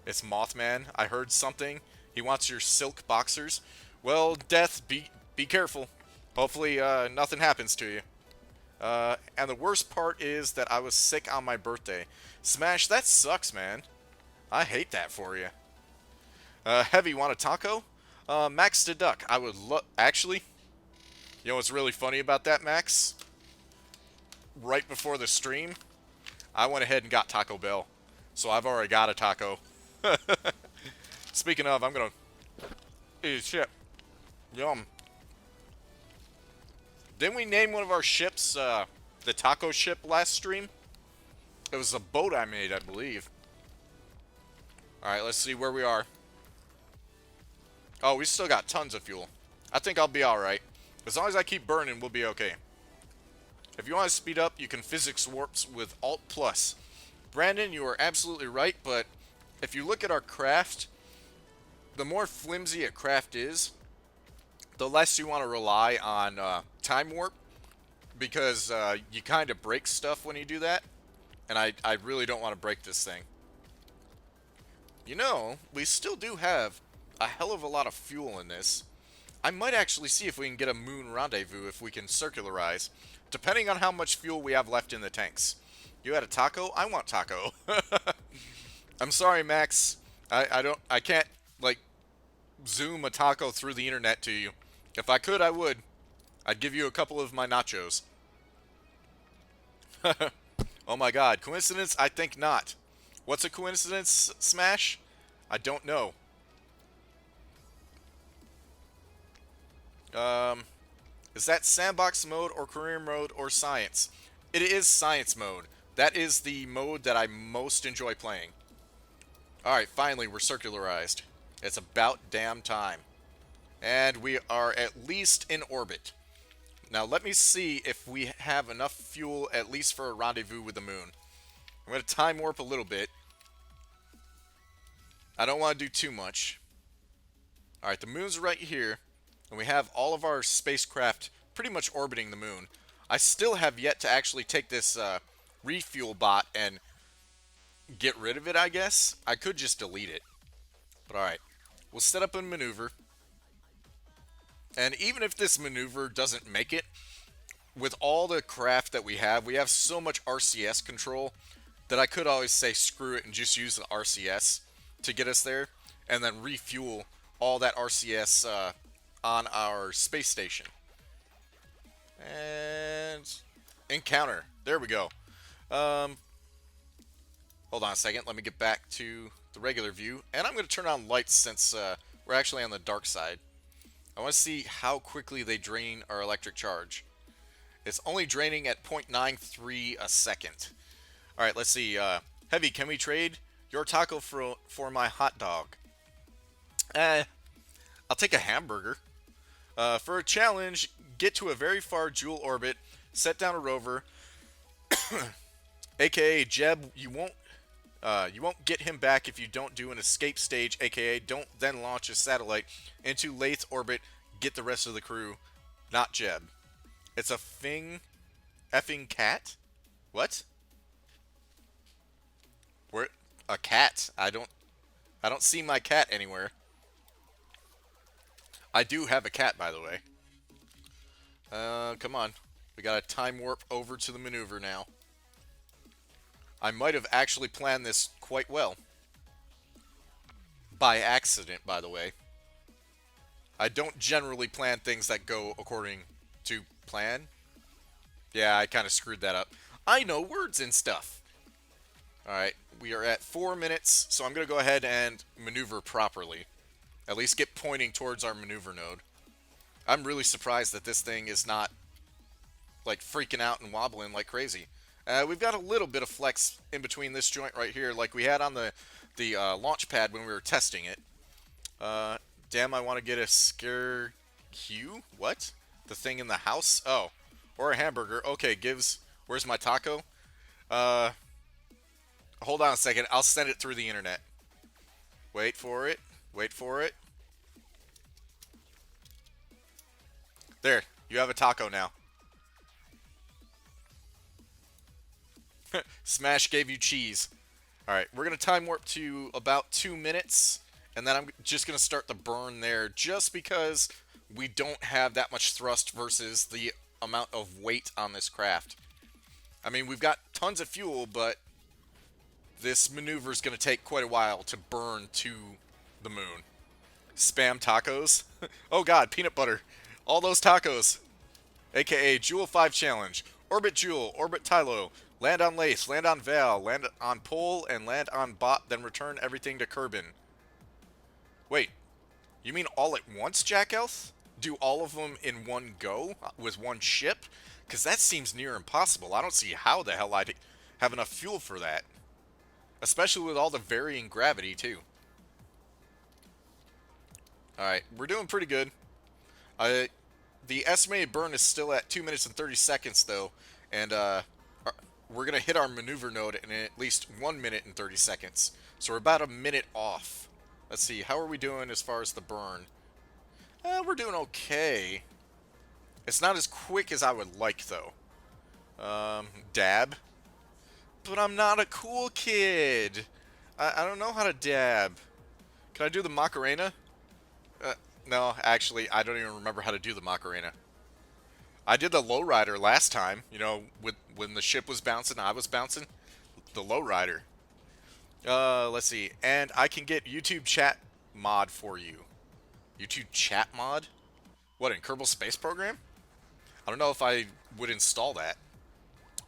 It's Mothman. I heard something. He wants your silk boxers. Well, Death, be careful. Hopefully, nothing happens to you. And the worst part is that I was sick on my birthday. Smash, that sucks, man. I hate that for you. Heavy, want a taco? Max to duck. I would love... Actually, you know what's really funny about that, Max? Right before the stream, I went ahead and got Taco Bell. So I've already got a taco. Speaking of, I'm gonna eat shit. Yum. Didn't we name one of our ships the taco ship last stream? It was a boat I made, I believe. Alright, let's see where we are. Oh, we still got tons of fuel. I think I'll be alright. As long as I keep burning, we'll be okay. If you want to speed up, you can physics warps with Alt+. Brandon, you are absolutely right, but if you look at our craft, the more flimsy a craft is, the less you want to rely on time warp, because you kind of break stuff when you do that, and I really don't want to break this thing. You know, we still do have a hell of a lot of fuel in this. I might actually see if we can get a moon rendezvous if we can circularize, depending on how much fuel we have left in the tanks. You had a taco? I want taco. I'm sorry, Max. I can't, like, zoom a taco through the internet to you. If I could, I would. I'd give you a couple of my nachos. Oh my god, coincidence? I think not. What's a coincidence, Smash? I don't know. Is that sandbox mode or career mode or science? It is science mode. That is the mode that I most enjoy playing. Alright, finally we're circularized. It's about damn time. And we are at least in orbit. Now let me see if we have enough fuel at least for a rendezvous with the moon. I'm going to time warp a little bit. I don't want to do too much. Alright, the moon's right here. And we have all of our spacecraft pretty much orbiting the moon. I still have yet to actually take this refuel bot and get rid of it, I guess. I could just delete it. But alright, we'll set up a maneuver. And even if this maneuver doesn't make it, with all the craft that we have so much RCS control that I could always say screw it and just use the RCS to get us there, and then refuel all that RCS on our space station. And encounter. There we go. Hold on a second. Let me get back to the regular view. And I'm going to turn on lights since we're actually on the dark side. I want to see how quickly they drain our electric charge. It's only draining at 0.93 a second. Alright, let's see. Heavy, can we trade your taco for my hot dog? Eh, I'll take a hamburger. For a challenge, get to a very far Joule orbit, set down a rover, aka Jeb. You won't get him back if you don't do an escape stage, aka don't then launch a satellite into Lathe orbit. Get the rest of the crew, not Jeb. It's a effing cat. What? Where? A cat? I don't see my cat anywhere. I do have a cat, by the way. Come on. We got a time warp over to the maneuver now. I might have actually planned this quite well. By accident, by the way. I don't generally plan things that go according to plan. Yeah, I kind of screwed that up. I know words and stuff. Alright, we are at 4 minutes, so I'm going to go ahead and maneuver properly. At least get pointing towards our maneuver node. I'm really surprised that this thing is not, like, freaking out and wobbling like crazy. We've got a little bit of flex in between this joint right here, like we had on the launch pad when we were testing it. Uh, damn, I want to get a scare Q? What? The thing in the house? Oh. Or a hamburger. Okay, Where's my taco? Uh, hold on a second. I'll send it through the internet. Wait for it. Wait for it. There. You have a taco now. Smash gave you cheese. Alright, we're going to time warp to about 2 minutes. And then I'm just going to start the burn there. Just because we don't have that much thrust versus the amount of weight on this craft. I mean, we've got tons of fuel, but this maneuver is going to take quite a while to burn to the moon. Spam tacos? Oh god, peanut butter. All those tacos. AKA Jewel 5 Challenge. Orbit Jewel, Orbit Tylo. Land on Lace, land on Val, land on Pole, and land on Bot, then return everything to Kerbin. Wait, you mean all at once, Jack Elf? Do all of them in one go with one ship? Because that seems near impossible. I don't see how the hell I'd have enough fuel for that. Especially with all the varying gravity, too. Alright, we're doing pretty good. The estimated burn is still at 2 minutes and 30 seconds, though. And we're going to hit our maneuver node in at least 1 minute and 30 seconds. So we're about a minute off. Let's see, how are we doing as far as the burn? We're doing okay. It's not as quick as I would like, though. Dab. But I'm not a cool kid. I don't know how to dab. Can I do the Macarena? No, actually, I don't even remember how to do the Macarena. I did the lowrider last time, when the ship was bouncing, I was bouncing. The lowrider. Let's see. And I can get YouTube chat mod for you. YouTube chat mod? What, in Kerbal Space Program? I don't know if I would install that.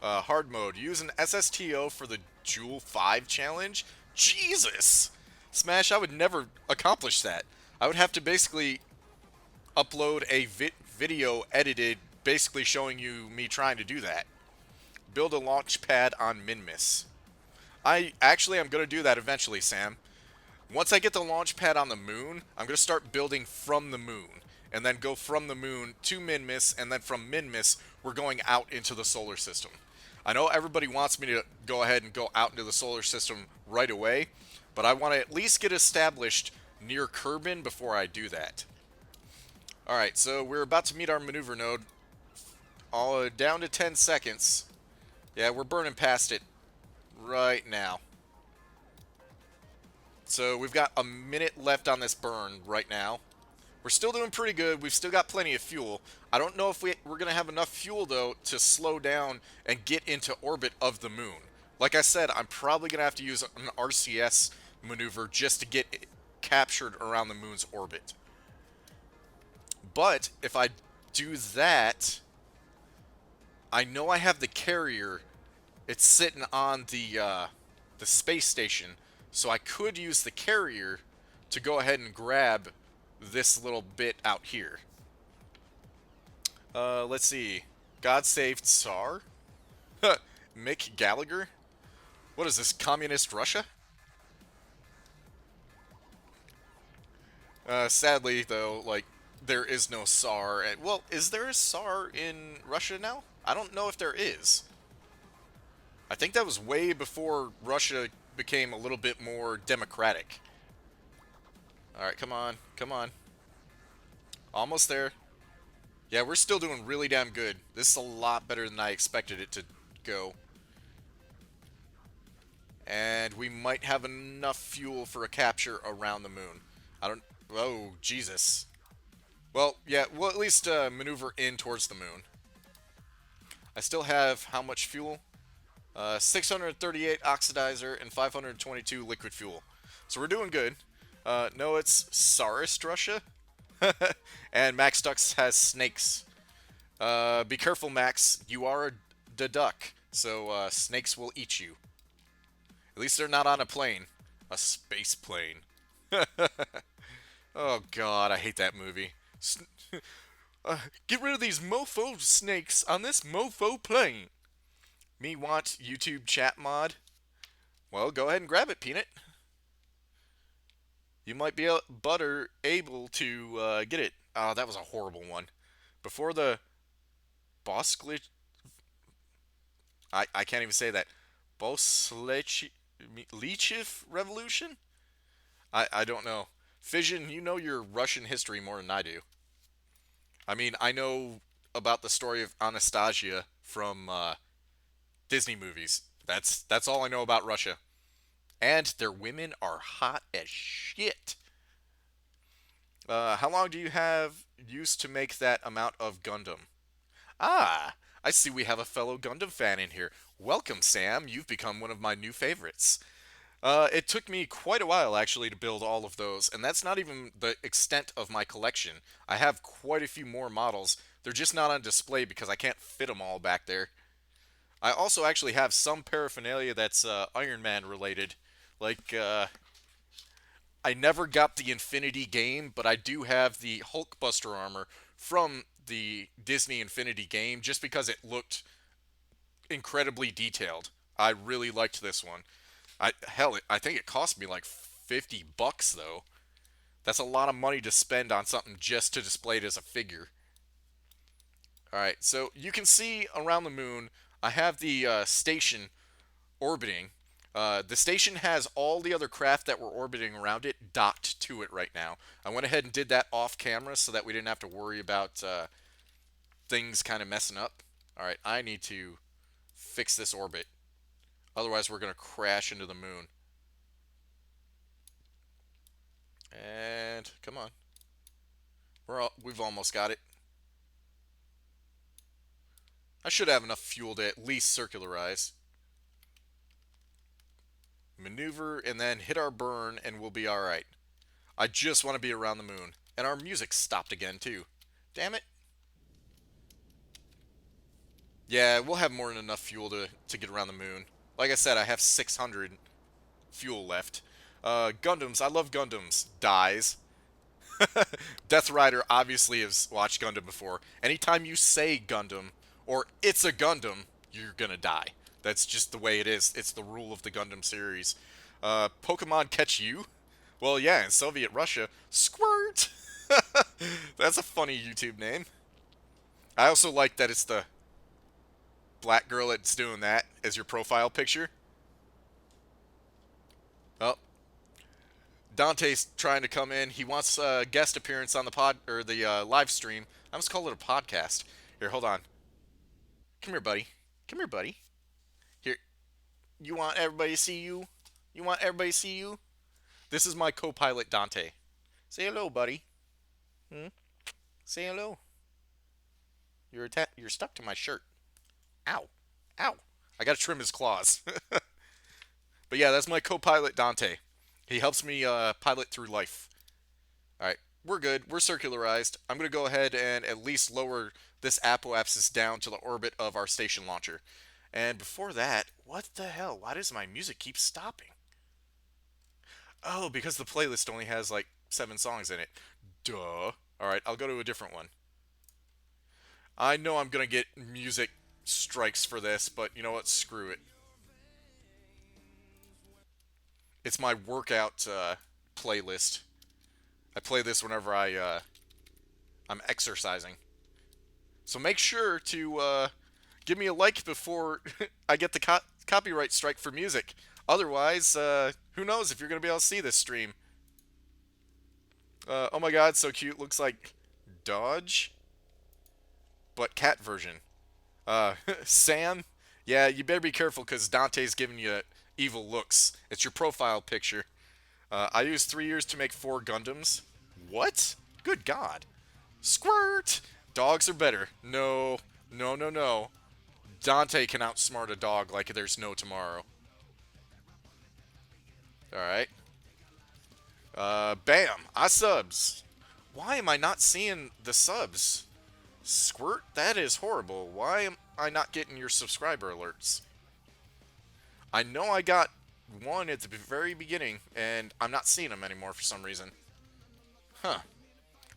Hard mode. Use an SSTO for the Joule 5 challenge? Jesus! Smash, I would never accomplish that. I would have to basically upload a video edited, basically showing you me trying to do that. Build a launch pad on Minmus. I'm going to do that eventually, Sam. Once I get the launch pad on the moon, I'm going to start building from the moon. And then go from the moon to Minmus, and then from Minmus, we're going out into the solar system. I know everybody wants me to go ahead and go out into the solar system right away, but I want to at least get established near Kerbin before I do that. Alright, so we're about to meet our maneuver node. All down to 10 seconds. Yeah, we're burning past it right now. So we've got a minute left on this burn right now. We're still doing pretty good. We've still got plenty of fuel. I don't know if we're going to have enough fuel, though, to slow down and get into orbit of the moon. Like I said, I'm probably going to have to use an RCS maneuver just to get captured around the moon's orbit. But if I do that, I know I have the carrier. It's sitting on the space station, so I could use the carrier to go ahead and grab this little bit out here. Let's see. God save Tsar? Mick Gallagher? What is this, communist Russia? Sadly, though, like, there is no SAR. And, well, is there a SAR in Russia now? I don't know if there is. I think that was way before Russia became a little bit more democratic. Alright, come on. Come on. Almost there. Yeah, we're still doing really damn good. This is a lot better than I expected it to go. And we might have enough fuel for a capture around the moon. I don't... Oh, Jesus. Well, yeah, we'll at least maneuver in towards the moon. I still have how much fuel? 638 oxidizer and 522 liquid fuel. So we're doing good. No, it's Tsarist Russia. And Max Dux has snakes. Be careful, Max. You are a duck, so snakes will eat you. At least they're not on a plane. A space plane. Oh, God, I hate that movie. Get rid of these mofo snakes on this mofo plane. Me want YouTube chat mod? Well, go ahead and grab it, Peanut. You might be able to get it. Oh, that was a horrible one. Before the boss glitch... I can't even say that. Boslechiv Revolution? I don't know. Fission, you know your Russian history more than I do. I mean, I know about the story of Anastasia from Disney movies. That's all I know about Russia. And their women are hot as shit. How long do you have used to make that amount of Gundam? Ah, I see we have a fellow Gundam fan in here. Welcome, Sam. You've become one of my new favorites. It took me quite a while, actually, to build all of those, and that's not even the extent of my collection. I have quite a few more models. They're just not on display because I can't fit them all back there. I also actually have some paraphernalia that's Iron Man related. Like, I never got the Infinity game, but I do have the Hulkbuster armor from the Disney Infinity game just because it looked incredibly detailed. I really liked this one. I think it cost me like $50 though. That's a lot of money to spend on something just to display it as a figure. All right, so you can see around the moon, I have the station orbiting. The station has all the other craft that were orbiting around it docked to it right now. I went ahead and did that off camera so that we didn't have to worry about things kind of messing up. All right, I need to fix this orbit. Otherwise, we're going to crash into the moon. And come on. We've almost got it. I should have enough fuel to at least circularize. Maneuver and then hit our burn and we'll be alright. I just want to be around the moon. And our music stopped again too. Damn it. Yeah, we'll have more than enough fuel to get around the moon. Like I said, I have 600 fuel left. Gundams, I love Gundams. Dies. Death Rider obviously has watched Gundam before. Anytime you say Gundam, or it's a Gundam, you're gonna die. That's just the way it is. It's the rule of the Gundam series. Pokemon Catch You? Well, yeah, in Soviet Russia, Squirt! That's a funny YouTube name. I also like that it's the black girl that's doing that as your profile picture. Oh, Dante's trying to come in. He wants a guest appearance on the pod or the live stream. I must call it a podcast. Here, hold on. Come here, buddy. Come here, buddy. Here, you want everybody to see you? You want everybody to see you? This is my co-pilot Dante. Say hello, buddy. Hmm? Say hello. You're stuck to my shirt. Ow. Ow. I gotta trim his claws. But yeah, that's my co-pilot Dante. He helps me pilot through life. Alright, we're good. We're circularized. I'm going to go ahead and at least lower this apoapsis down to the orbit of our station launcher. And before that, what the hell? Why does my music keep stopping? Oh, because the playlist only has like 7 songs in it. Duh. Alright, I'll go to a different one. I know I'm going to get music strikes for this, but you know what? Screw it. It's my workout playlist. I play this whenever I'm exercising. So make sure to give me a like before I get the copyright strike for music. Otherwise, who knows if you're going to be able to see this stream. Oh my god, so cute. Looks like Dodge, but cat version. Sam, yeah, you better be careful because Dante's giving you evil looks. It's your profile picture. I used 3 years to make 4 Gundams. What? Good God. Squirt! Dogs are better. No, no, no, no. Dante can outsmart a dog like there's no tomorrow. Alright. Bam! I subs. Why am I not seeing the subs? Squirt? That is horrible. Why am I not getting your subscriber alerts? I know I got one at the very beginning, and I'm not seeing them anymore for some reason. Huh.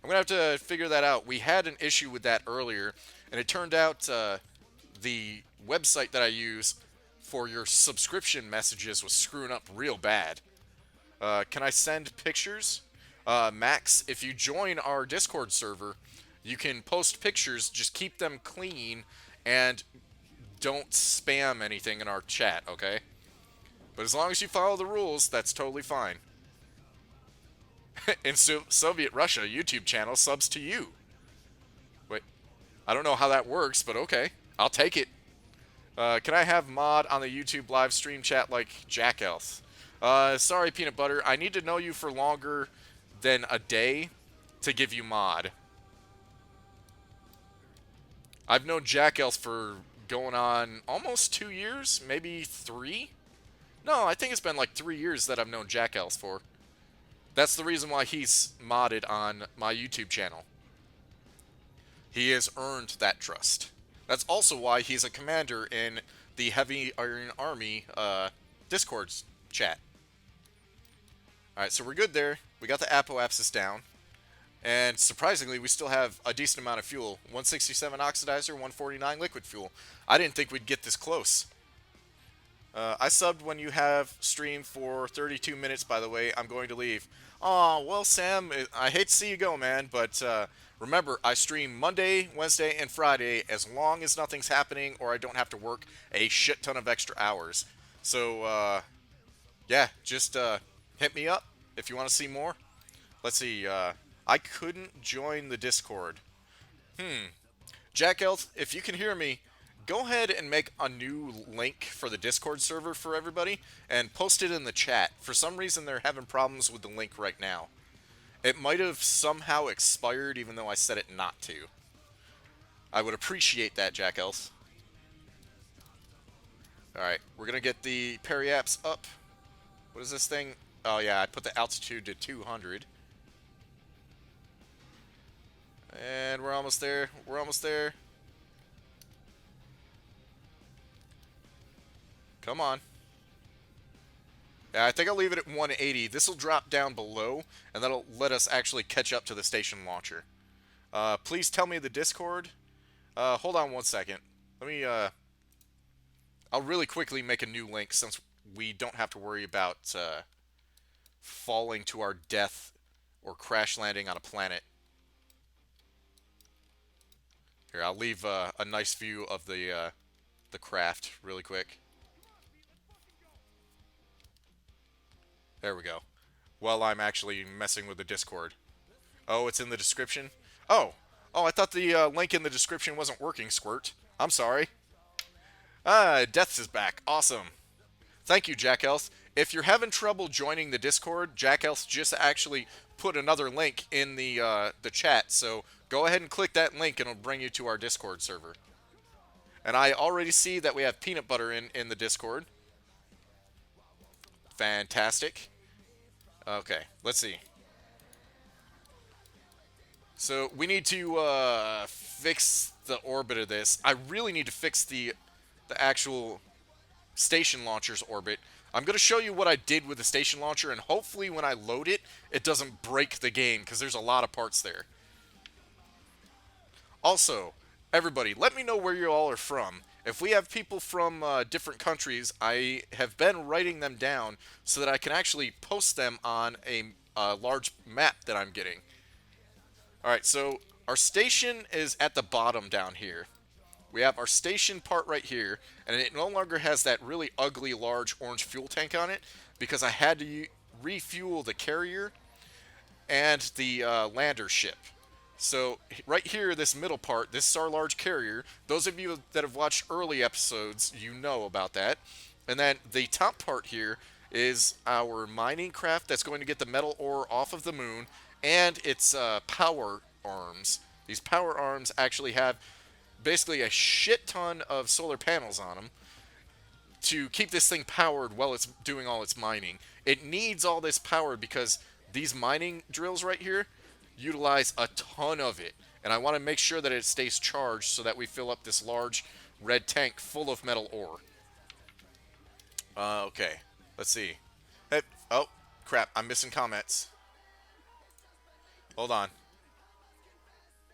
I'm going to have to figure that out. We had an issue with that earlier, and it turned out the website that I use for your subscription messages was screwing up real bad. Can I send pictures? Max, if you join our Discord server, you can post pictures, just keep them clean, and don't spam anything in our chat, okay? But as long as you follow the rules, that's totally fine. In Soviet Russia, YouTube channel subs to you. Wait, I don't know how that works, but okay. I'll take it. Can I have mod on the YouTube live stream chat like Jack Elf? Sorry, Peanut Butter. I need to know you for longer than a day to give you mod. I've known Jack Elf for going on almost 2 years, maybe 3? No, I think it's been like 3 years that I've known Jack Elf for. That's the reason why he's modded on my YouTube channel. He has earned that trust. That's also why he's a commander in the Heavy Iron Army Discord chat. Alright, so we're good there. We got the apoapsis down. And surprisingly, we still have a decent amount of fuel. 167 oxidizer, 149 liquid fuel. I didn't think we'd get this close. I subbed when you have stream for 32 minutes, by the way. I'm going to leave. Aw, well, Sam, I hate to see you go, man, but remember, I stream Monday, Wednesday, and Friday as long as nothing's happening or I don't have to work a shit ton of extra hours. So, yeah, just hit me up if you want to see more. Let's see, I couldn't join the Discord. Jack Elf, if you can hear me, go ahead and make a new link for the Discord server for everybody and post it in the chat. For some reason, they're having problems with the link right now. It might have somehow expired even though I said it not to. I would appreciate that, Jack Elf. Alright, we're going to get the periaps up. What is this thing? Oh yeah, I put the altitude to 200. And we're almost there. We're almost there. Come on. Yeah, I think I'll leave it at 180. This will drop down below, and that'll let us actually catch up to the station launcher. Please tell me the Discord. Hold on one second. Let me, I'll really quickly make a new link since we don't have to worry about falling to our death or crash landing on a planet. Here, I'll leave a nice view of the craft really quick. There we go. While I'm actually messing with the Discord. Oh, it's in the description? Oh, I thought the link in the description wasn't working, Squirt. I'm sorry. Deaths is back. Awesome. Thank you, Jack Elf. If you're having trouble joining the Discord, Jack Elf just actually put another link in the chat, so go ahead and click that link and it'll bring you to our Discord server. And I already see that we have Peanut Butter in the Discord. Fantastic. Okay, let's see. So we need to fix the orbit of this. I really need to fix the actual station launcher's orbit. I'm going to show you what I did with the station launcher, and hopefully when I load it, it doesn't break the game, because there's a lot of parts there. Also, everybody, let me know where you all are from. If we have people from different countries, I have been writing them down so that I can actually post them on a large map that I'm getting. All right, so our station is at the bottom down here. We have our station part right here, and it no longer has that really ugly large orange fuel tank on it because I had to refuel the carrier and the lander ship. So right here, this middle part, this is our large carrier. Those of you that have watched early episodes, you know about that. And then the top part here is our mining craft that's going to get the metal ore off of the moon, and its power arms. These power arms actually have basically a shit ton of solar panels on them to keep this thing powered while it's doing all its mining. It needs all this power because these mining drills right here utilize a ton of it. And I want to make sure that it stays charged so that we fill up this large red tank full of metal ore. Okay, let's see. Hey, oh, crap, I'm missing comments. Hold on.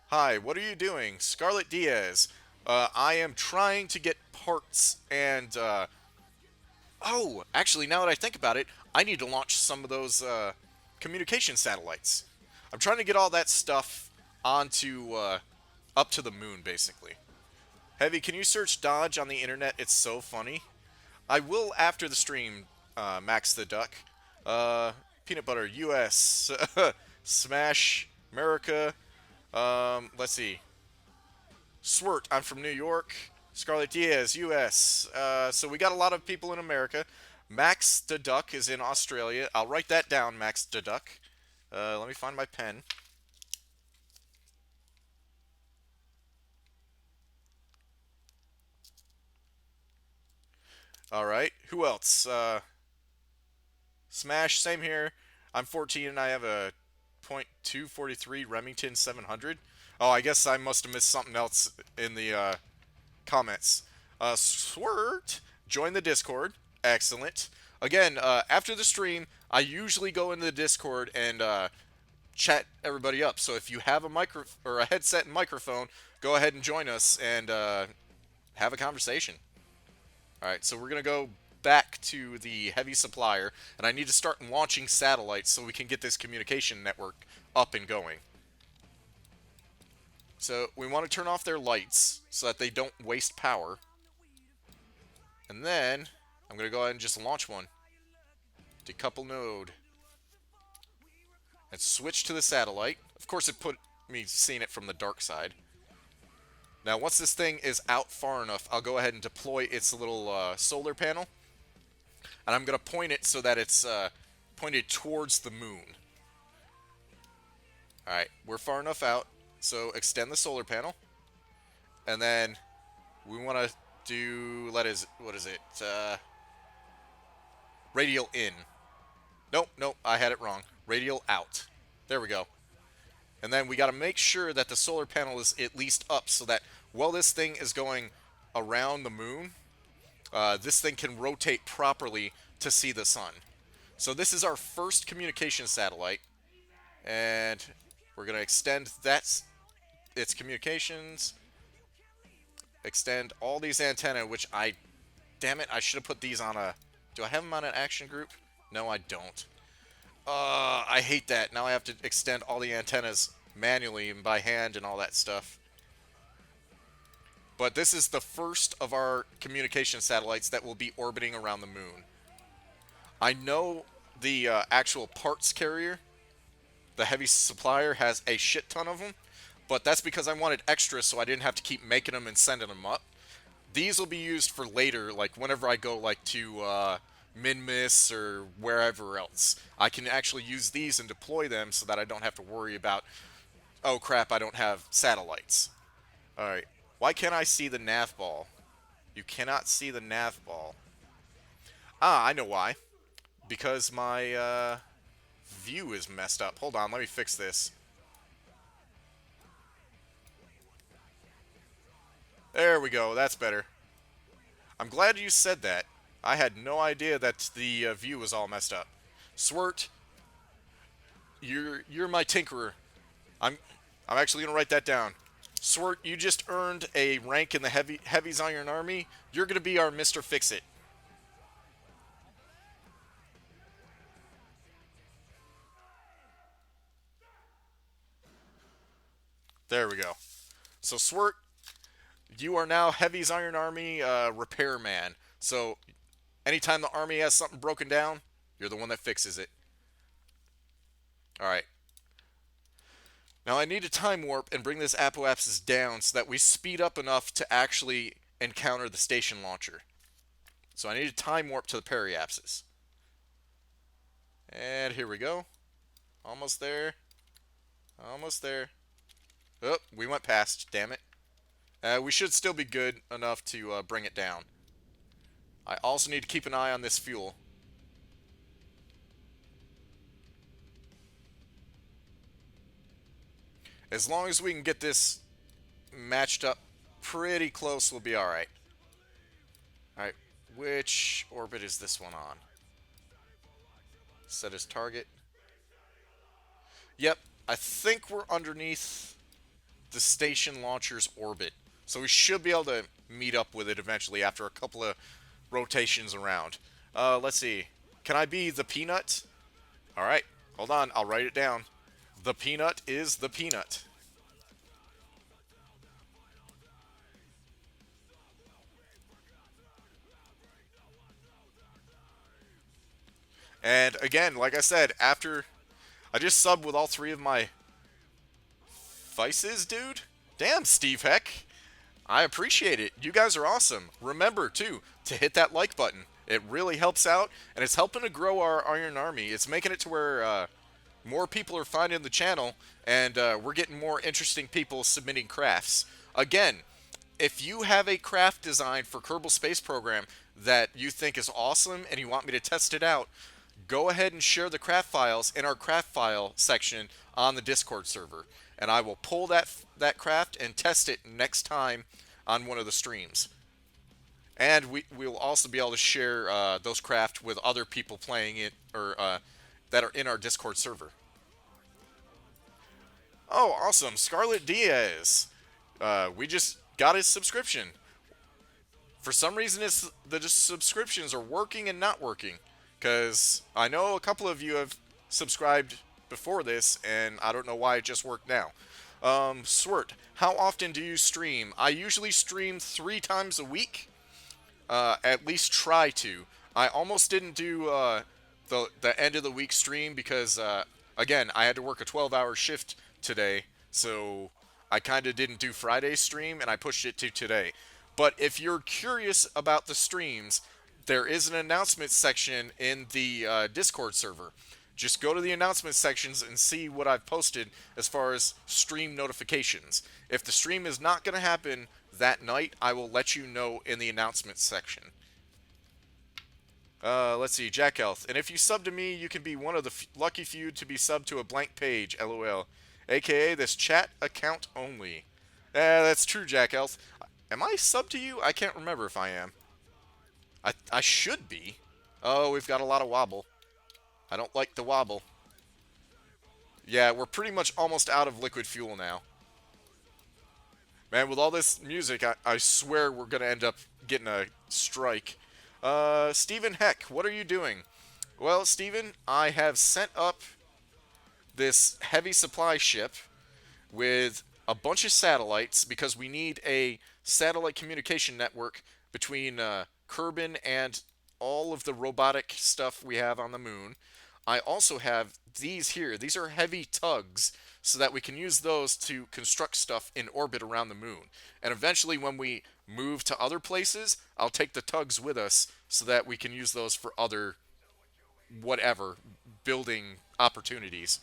Hi, what are you doing? Scarlet Diaz. I am trying to get parts and, oh, actually, now that I think about it, I need to launch some of those, communication satellites. I'm trying to get all that stuff onto, up to the moon, basically. Heavy, can you search Dodge on the internet? It's so funny. I will after the stream, Max the Duck. Peanut Butter, US. Smash, America. Let's see. Swert, I'm from New York. Scarlet Diaz, US. So we got a lot of people in America. Max the Duck is in Australia. I'll write that down, Max the Duck. Let me find my pen. Alright, who else? Smash, same here. I'm 14 and I have a .243 Remington 700. Oh, I guess I must have missed something else in the comments. Swert, join the Discord. Excellent. Again, after the stream, I usually go into the Discord and chat everybody up. So if you have a micro or a headset and microphone, go ahead and join us and have a conversation. All right, so we're gonna go back to the heavy supplier, and I need to start launching satellites so we can get this communication network up and going. So we want to turn off their lights so that they don't waste power. And then I'm going to go ahead and just launch one. Decouple node. And switch to the satellite. Of course, it put me seeing it from the dark side. Now, once this thing is out far enough, I'll go ahead and deploy its little solar panel. And I'm going to point it so that it's pointed towards the moon. Alright, we're far enough out. So extend the solar panel. And then we want to do, what is it? Radial in. Nope, I had it wrong. Radial out. There we go. And then we got to make sure that the solar panel is at least up so that while this thing is going around the moon, this thing can rotate properly to see the sun. So this is our first communication satellite. And we're going to extend its communications. Extend all these antennae, which damn it, I should have put these on a... Do I have them on an action group? No, I don't. I hate that. Now I have to extend all the antennas manually and by hand and all that stuff. But this is the first of our communication satellites that will be orbiting around the moon. I know the actual parts carrier, the heavy supplier, has a shit ton of them, but that's because I wanted extras so I didn't have to keep making them and sending them up. These will be used for later, like whenever I go like to Minmus or wherever else. I can actually use these and deploy them so that I don't have to worry about, oh crap, I don't have satellites. Alright, why can't I see the nav ball? You cannot see the nav ball. Ah, I know why. Because my view is messed up. Hold on, let me fix this. There we go, that's better. I'm glad you said that. I had no idea that the view was all messed up. Swert, you're my tinkerer. I'm actually gonna write that down. Swert, you just earned a rank in the Heavy's Iron Army. You're gonna be our Mr. Fix-It. There we go. So Swirt, you are now Heavy's Iron Army repairman. So anytime the army has something broken down, you're the one that fixes it. All right. Now I need to time warp and bring this apoapsis down so that we speed up enough to actually encounter the station launcher. So I need to time warp to the periapsis. And here we go. Almost there. Almost there. Oh, we went past. Damn it. We should still be good enough to bring it down. I also need to keep an eye on this fuel. As long as we can get this matched up pretty close, we'll be alright. Alright, which orbit is this one on? Set as target. Yep, I think we're underneath the station launcher's orbit. So we should be able to meet up with it eventually after a couple of rotations around. Let's see. Can I be the peanut? Alright, hold on, I'll write it down. The peanut is the peanut. And again, like I said, after I just subbed with all three of my vices, dude. Damn, Steve Heck. I appreciate it. You guys are awesome. Remember, too, to hit that like button. It really helps out, and it's helping to grow our Iron Army. It's making it to where more people are finding the channel, and we're getting more interesting people submitting crafts. Again, if you have a craft design for Kerbal Space Program that you think is awesome and you want me to test it out, go ahead and share the craft files in our craft file section on the Discord server, and I will pull that craft and test it next time on one of the streams. And we'll also be able to share those craft with other people playing it or that are in our Discord server. Oh, awesome! Scarlet Diaz. We just got his subscription. For some reason, the subscriptions are working and not working. Because I know a couple of you have subscribed before this, and I don't know why it just worked now. Swirt, how often do you stream? I usually stream 3 times a week. At least try to. I almost didn't do the end of the week stream because, again, I had to work a 12-hour shift today, so I kind of didn't do Friday's stream, and I pushed it to today. But if you're curious about the streams, there is an announcement section in the Discord server. Just go to the announcement sections and see what I've posted as far as stream notifications. If the stream is not going to happen that night, I will let you know in the announcements section. Let's see, Jack Health. And if you sub to me, you can be one of the lucky few to be subbed to a blank page, lol. AKA this chat account only. That's true, Jack Health. Am I subbed to you? I can't remember if I am. I should be. Oh, we've got a lot of wobble. I don't like the wobble. Yeah, we're pretty much almost out of liquid fuel now. Man, with all this music, I swear we're going to end up getting a strike. Stephen Heck, what are you doing? Well, Stephen, I have sent up this heavy supply ship with a bunch of satellites because we need a satellite communication network between Kerbin and all of the robotic stuff we have on the moon. I also have these here. These are heavy tugs so that we can use those to construct stuff in orbit around the moon. And eventually when we move to other places, I'll take the tugs with us so that we can use those for other whatever building opportunities.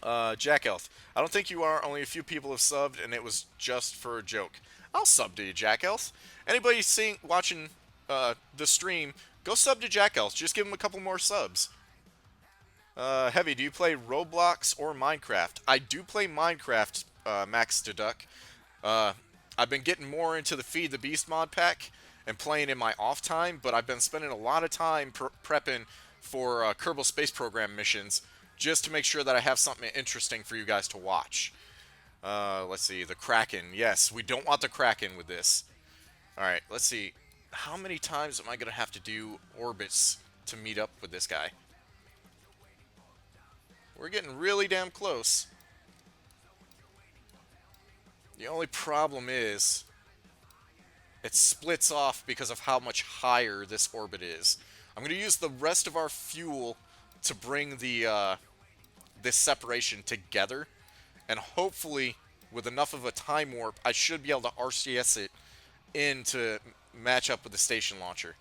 Jack Elf, I don't think you are. Only a few people have subbed, and it was just for a joke. I'll sub to you, Jack Elf. Anybody watching the stream, go sub to Jack Elf. Just give him a couple more subs. Heavy, do you play Roblox or Minecraft? I do play Minecraft, Max Deduck. I've been getting more into the Feed the Beast mod pack and playing in my off time, but I've been spending a lot of time prepping for Kerbal Space Program missions just to make sure that I have something interesting for you guys to watch. Let's see, the Kraken. Yes, we don't want the Kraken with this. Alright, let's see. How many times am I going to have to do orbits to meet up with this guy? We're getting really damn close. The only problem is it splits off because of how much higher this orbit is. I'm going to use the rest of our fuel to bring the this separation together, and hopefully, with enough of a time warp, I should be able to RCS it in to match up with the station launcher.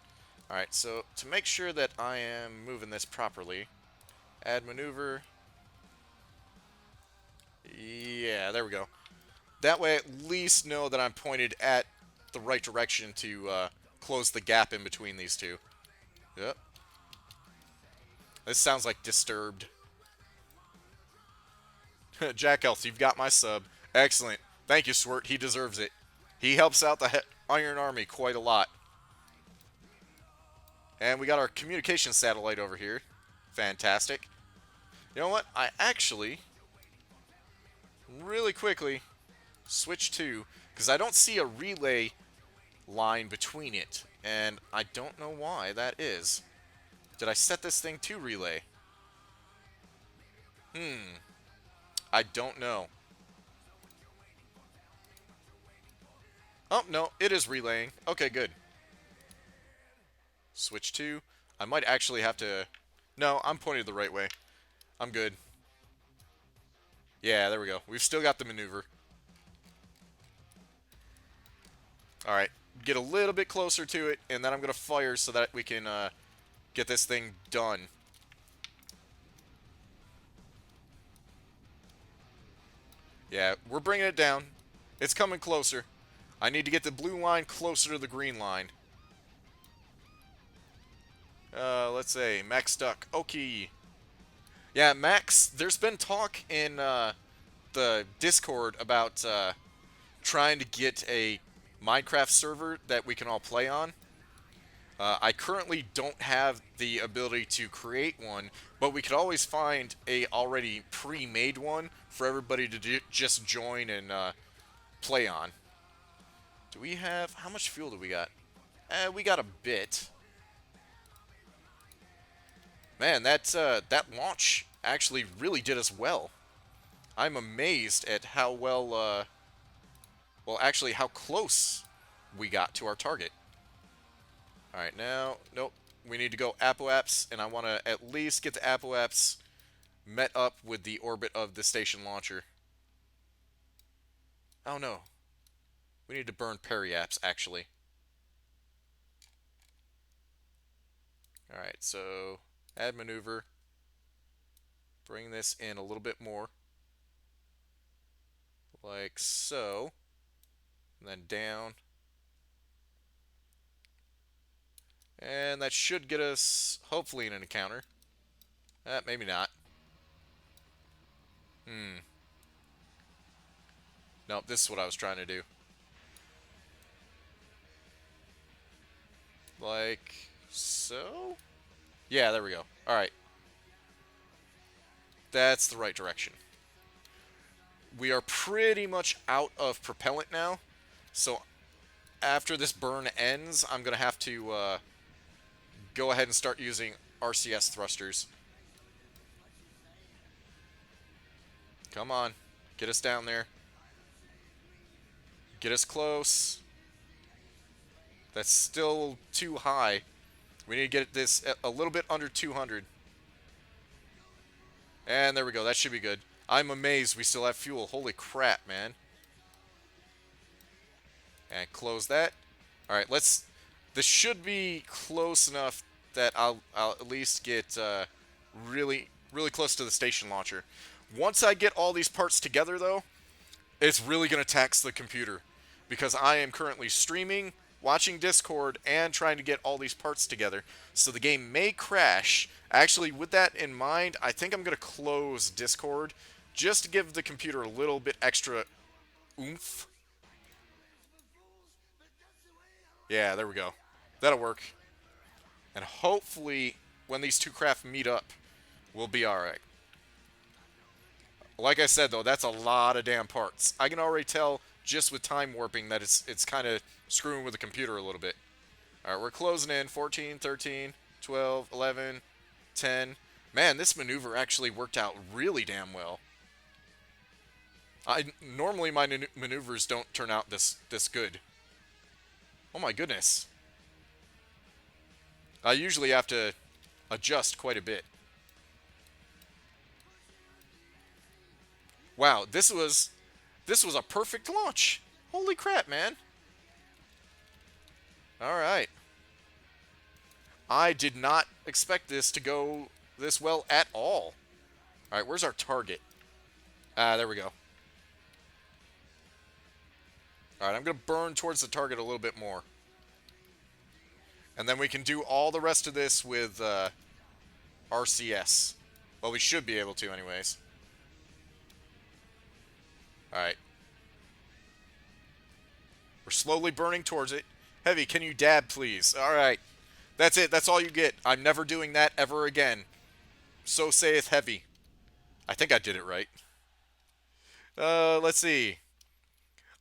Alright, so to make sure that I am moving this properly, add maneuver. Yeah, there we go. That way I at least know that I'm pointed at the right direction to close the gap in between these two. Yep. This sounds like Disturbed. Jack Elf, you've got my sub. Excellent. Thank you, Swirt. He deserves it. He helps out the Iron Army quite a lot. And we got our communication satellite over here. Fantastic. You know what? I actually, really quickly, switch to, because I don't see a relay line between it. And I don't know why that is. Did I set this thing to relay? I don't know. Oh, no, it is relaying. Okay, good. Switch to. I might actually have to... No, I'm pointed the right way. I'm good. Yeah, there we go. We've still got the maneuver. Alright, get a little bit closer to it, and then I'm going to fire so that we can get this thing done. Yeah, we're bringing it down. It's coming closer. I need to get the blue line closer to the green line. Let's say Max Duck. Okay. Yeah, Max, there's been talk in the Discord about trying to get a Minecraft server that we can all play on. I currently don't have the ability to create one, but we could always find a already pre-made one for everybody to just join and play on. Do we have... How much fuel do we got? We got a bit. Man, that launch actually really did us well. I'm amazed at how well, well, actually, how close we got to our target. Alright, now, nope. We need to go apoaps, and I want to at least get the apoaps met up with the orbit of the station launcher. Oh, no. We need to burn periaps, actually. Alright, so add maneuver. Bring this in a little bit more. Like so. And then down. And that should get us, hopefully, in an encounter. Maybe not. Nope, this is what I was trying to do. Like so? Yeah, there we go. Alright. That's the right direction. We are pretty much out of propellant now. So after this burn ends, I'm going to have to go ahead and start using RCS thrusters. Come on. Get us down there. Get us close. That's still too high. We need to get this a little bit under 200. And there we go. That should be good. I'm amazed we still have fuel. Holy crap, man. And close that. Alright, let's... This should be close enough that I'll at least get really close to the station launcher. Once I get all these parts together, though, it's really going to tax the computer. Because I am currently streaming, watching Discord, and trying to get all these parts together. So the game may crash. Actually, with that in mind, I think I'm going to close Discord just to give the computer a little bit extra oomph. Yeah, there we go. That'll work. And hopefully, when these two craft meet up, we'll be alright. Like I said, though, that's a lot of damn parts. I can already tell, just with time warping, that it's kind of screwing with the computer a little bit. Alright, we're closing in. 14, 13, 12, 11, 10. Man, this maneuver actually worked out really damn well. I normally my maneuvers don't turn out this good. Oh my goodness. I usually have to adjust quite a bit. Wow, this was a perfect launch. Holy crap, man. All right. I did not expect this to go this well at all. All right, where's our target? Ah, there we go. All right, I'm going to burn towards the target a little bit more. And then we can do all the rest of this with RCS. Well, we should be able to anyways. All right. We're slowly burning towards it. Heavy, can you dab, please? All right. That's it. That's all you get. I'm never doing that ever again. So saith Heavy. I think I did it right. Let's see.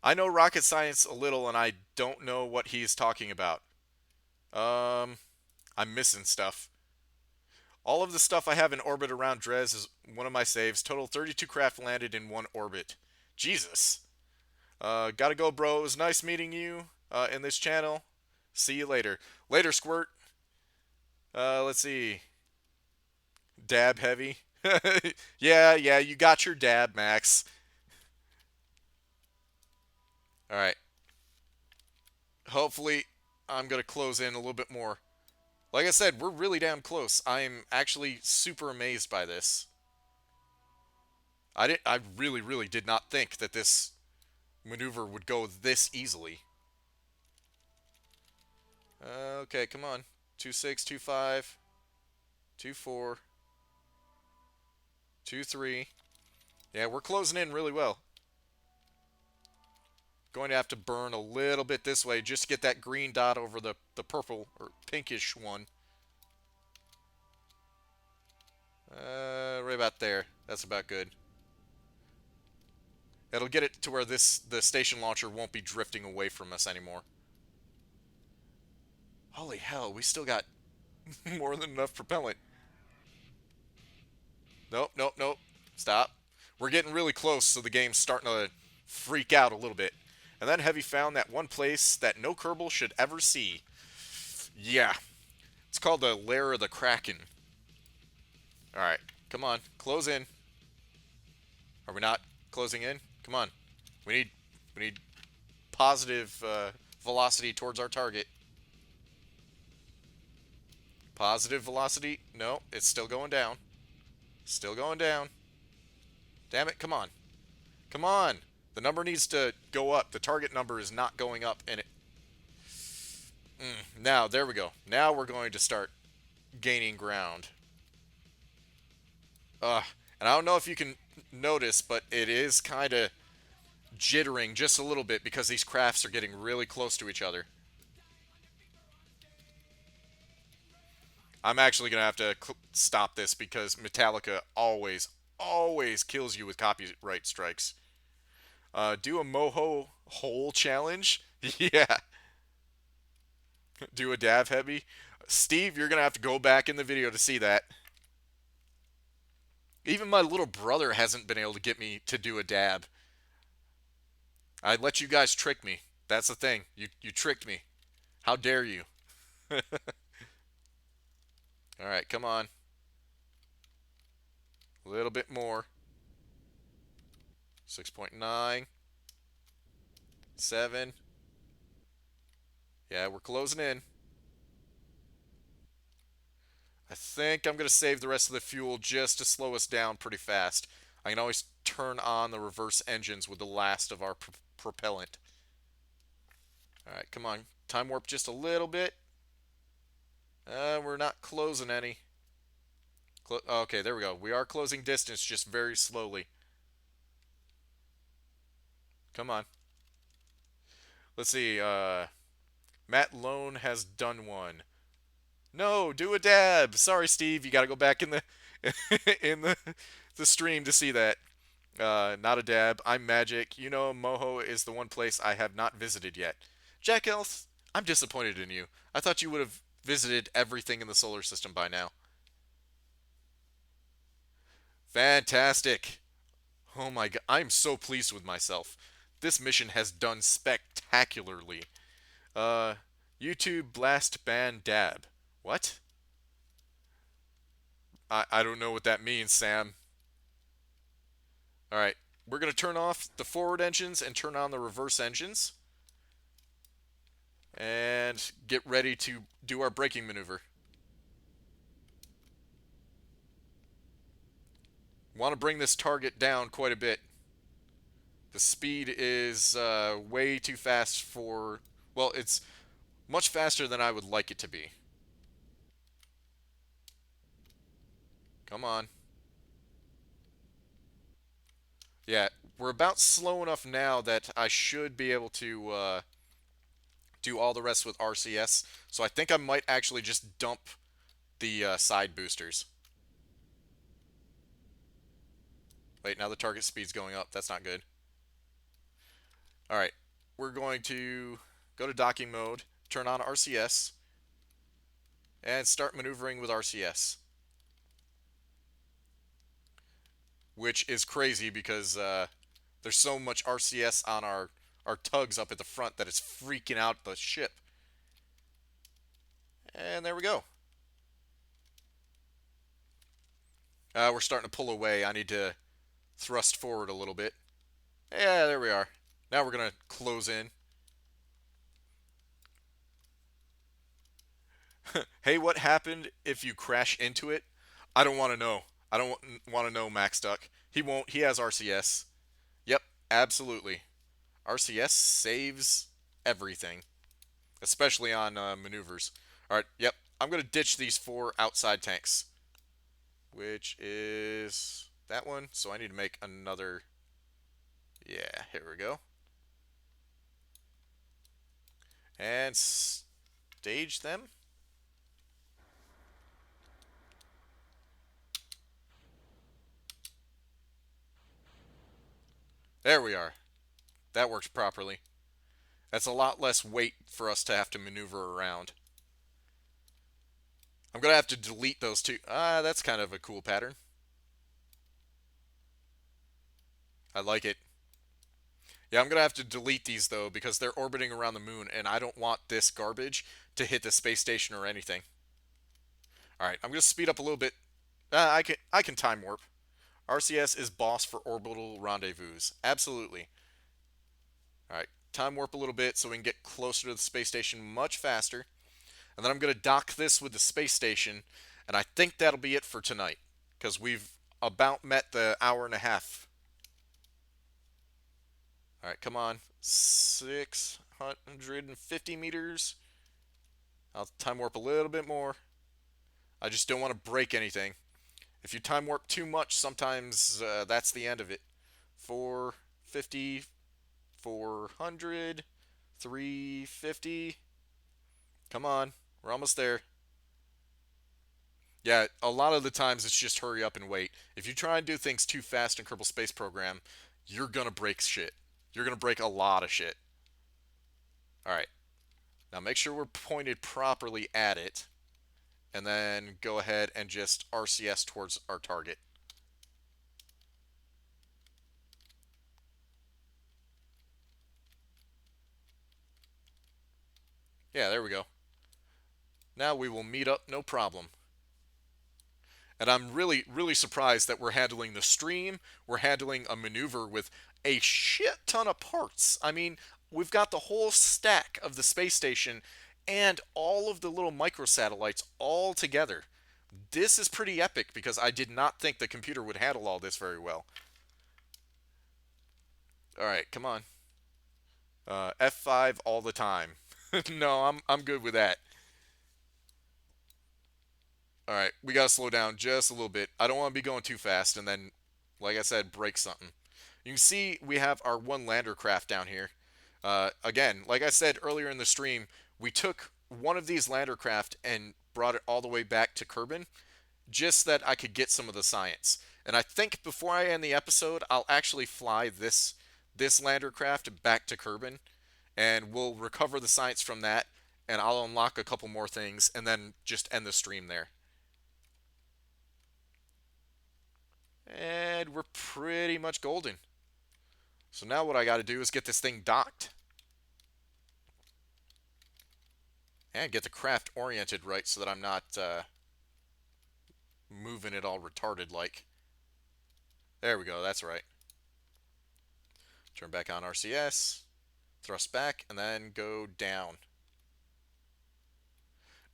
I know rocket science a little, and I don't know what he's talking about. Um, I'm missing stuff. All of the stuff I have in orbit around Dres is one of my saves. Total 32 craft landed in one orbit. Jesus. Gotta go, bro. It was nice meeting you in this channel. See you later. Later, Squirt. Let's see. Dab heavy. Yeah, you got your dab, Max. All right. Hopefully, I'm going to close in a little bit more. Like I said, we're really damn close. I'm actually super amazed by this. I really, really did not think that this maneuver would go this easily. Okay, come on. 2-6, 2-5, 2-4, 2-3. Yeah, we're closing in really well. Going to have to burn a little bit this way just to get that green dot over the purple or pinkish one. Right about there. That's about good. It'll get it to where the station launcher won't be drifting away from us anymore. Holy hell, we still got more than enough propellant. Nope, nope, nope. Stop. We're getting really close, so the game's starting to freak out a little bit. And then Heavy found that one place that no Kerbal should ever see. Yeah. It's called the Lair of the Kraken. Alright, come on. Close in. Are we not closing in? Come on. We need positive velocity towards our target. Positive velocity. No, it's still going down. Still going down. Damn it, come on. Come on. The number needs to go up. The target number is not going up, and it... Now, there we go. Now we're going to start gaining ground. And I don't know if you can notice, but it is kind of jittering just a little bit because these crafts are getting really close to each other. I'm actually going to have to stop this because Metallica always kills you with copyright strikes. Do a Moho hole challenge? Yeah. Do a Dav Heavy? Steve, you're going to have to go back in the video to see that. Even my little brother hasn't been able to get me to do a dab. I let you guys trick me. That's the thing. You tricked me. How dare you? Alright, come on. A little bit more. 6.9. 7. Yeah, we're closing in. I think I'm going to save the rest of the fuel just to slow us down pretty fast. I can always turn on the reverse engines with the last of our propellant. Alright, come on. Time warp just a little bit. We're not closing any. Okay, there we go. We are closing distance just very slowly. Come on. Let's see. Matt Lone has done one. No, do a dab. Sorry, Steve. You got to go back in the in the stream to see that. Not a dab. I'm Magic. You know, Moho is the one place I have not visited yet. Jack Elf, I'm disappointed in you. I thought you would have visited everything in the solar system by now. Fantastic. Oh my god, I'm so pleased with myself. This mission has done spectacularly. Uh, YouTube blast ban dab. What? I don't know what that means, Sam. Alright, we're gonna turn off the forward engines and turn on the reverse engines. And get ready to do our braking maneuver. Want to bring this target down quite a bit. The speed is way too fast for... Well, it's much faster than I would like it to be. Come on. Yeah, we're about slow enough now that I should be able to do all the rest with RCS. So I think I might actually just dump the side boosters. Wait, now the target speed's going up. That's not good. Alright, we're going to go to docking mode, turn on RCS, and start maneuvering with RCS. Which is crazy because there's so much RCS on our tugs up at the front that it's freaking out the ship. And there we go. We're starting to pull away. I need to thrust forward a little bit. Yeah, there we are. Now we're going to close in. Hey, what happened if you crash into it? I don't want to know. I don't want to know, Max Duck. He won't. He has RCS. Yep, absolutely. RCS saves everything, especially on maneuvers. All right, yep. I'm going to ditch these 4 outside tanks, which is that one. So I need to make another. Yeah, here we go. And stage them. There we are. That works properly. That's a lot less weight for us to have to maneuver around. I'm going to have to delete those 2. That's kind of a cool pattern. I like it. Yeah, I'm going to have to delete these, though, because they're orbiting around the moon, and I don't want this garbage to hit the space station or anything. Alright, I'm going to speed up a little bit. I can time warp. RCS is boss for orbital rendezvous. Absolutely. Alright, time warp a little bit so we can get closer to the space station much faster. And then I'm going to dock this with the space station, and I think that'll be it for tonight, because we've about met the hour and a half. Alright, come on. 650 meters. I'll time warp a little bit more. I just don't want to break anything. If you time warp too much, sometimes that's the end of it. 450, 400, 350. Come on, we're almost there. Yeah, a lot of the times it's just hurry up and wait. If you try and do things too fast in Kerbal Space Program, you're gonna break shit. You're gonna break a lot of shit. Alright, now make sure we're pointed properly at it. And then go ahead and just RCS towards our target. Yeah, there we go. Now we will meet up, no problem. And I'm really, really surprised that we're handling the stream. We're handling a maneuver with a shit ton of parts. I mean, we've got the whole stack of the space station and all of the little microsatellites all together. This is pretty epic because I did not think the computer would handle all this very well. Alright, come on. F5 all the time. No, I'm good with that. All right, we gotta slow down just a little bit. I don't want to be going too fast and then, like I said, break something. You can see we have our one lander craft down here. Again, like I said earlier in the stream, we took one of these lander craft and brought it all the way back to Kerbin, just that I could get some of the science. And I think before I end the episode, I'll actually fly this lander craft back to Kerbin, and we'll recover the science from that, and I'll unlock a couple more things, and then just end the stream there. And we're we're pretty much golden. So now what I got to do is get this thing docked. And get the craft oriented right so that I'm not moving it all retarded like. There we go, that's right. Turn back on RCS, thrust back, and then go down.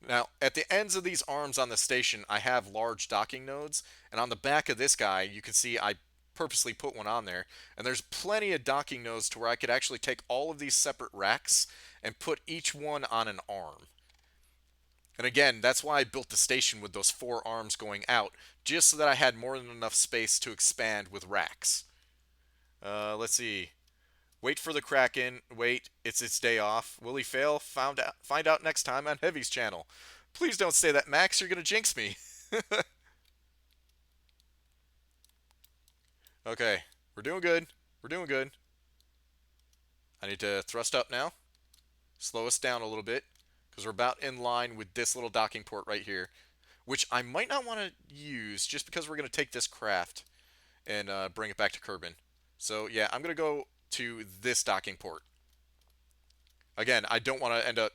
Now, at the ends of these arms on the station, I have large docking nodes, and on the back of this guy, you can see I purposely put one on there, and there's plenty of docking nodes to where I could actually take all of these separate racks and put each one on an arm. And again, that's why I built the station with those 4 arms going out, just so that I had more than enough space to expand with racks. Let's see. Wait for the Kraken. Wait, it's its day off. Will he fail? Find out next time on Heavy's channel. Please don't say that, Max. You're gonna jinx me. Okay, we're doing good. We're doing good. I need to thrust up now. Slow us down a little bit, because we're about in line with this little docking port right here, which I might not want to use just because we're going to take this craft and bring it back to Kerbin. So yeah, I'm going to go to this docking port. Again, I don't want to end up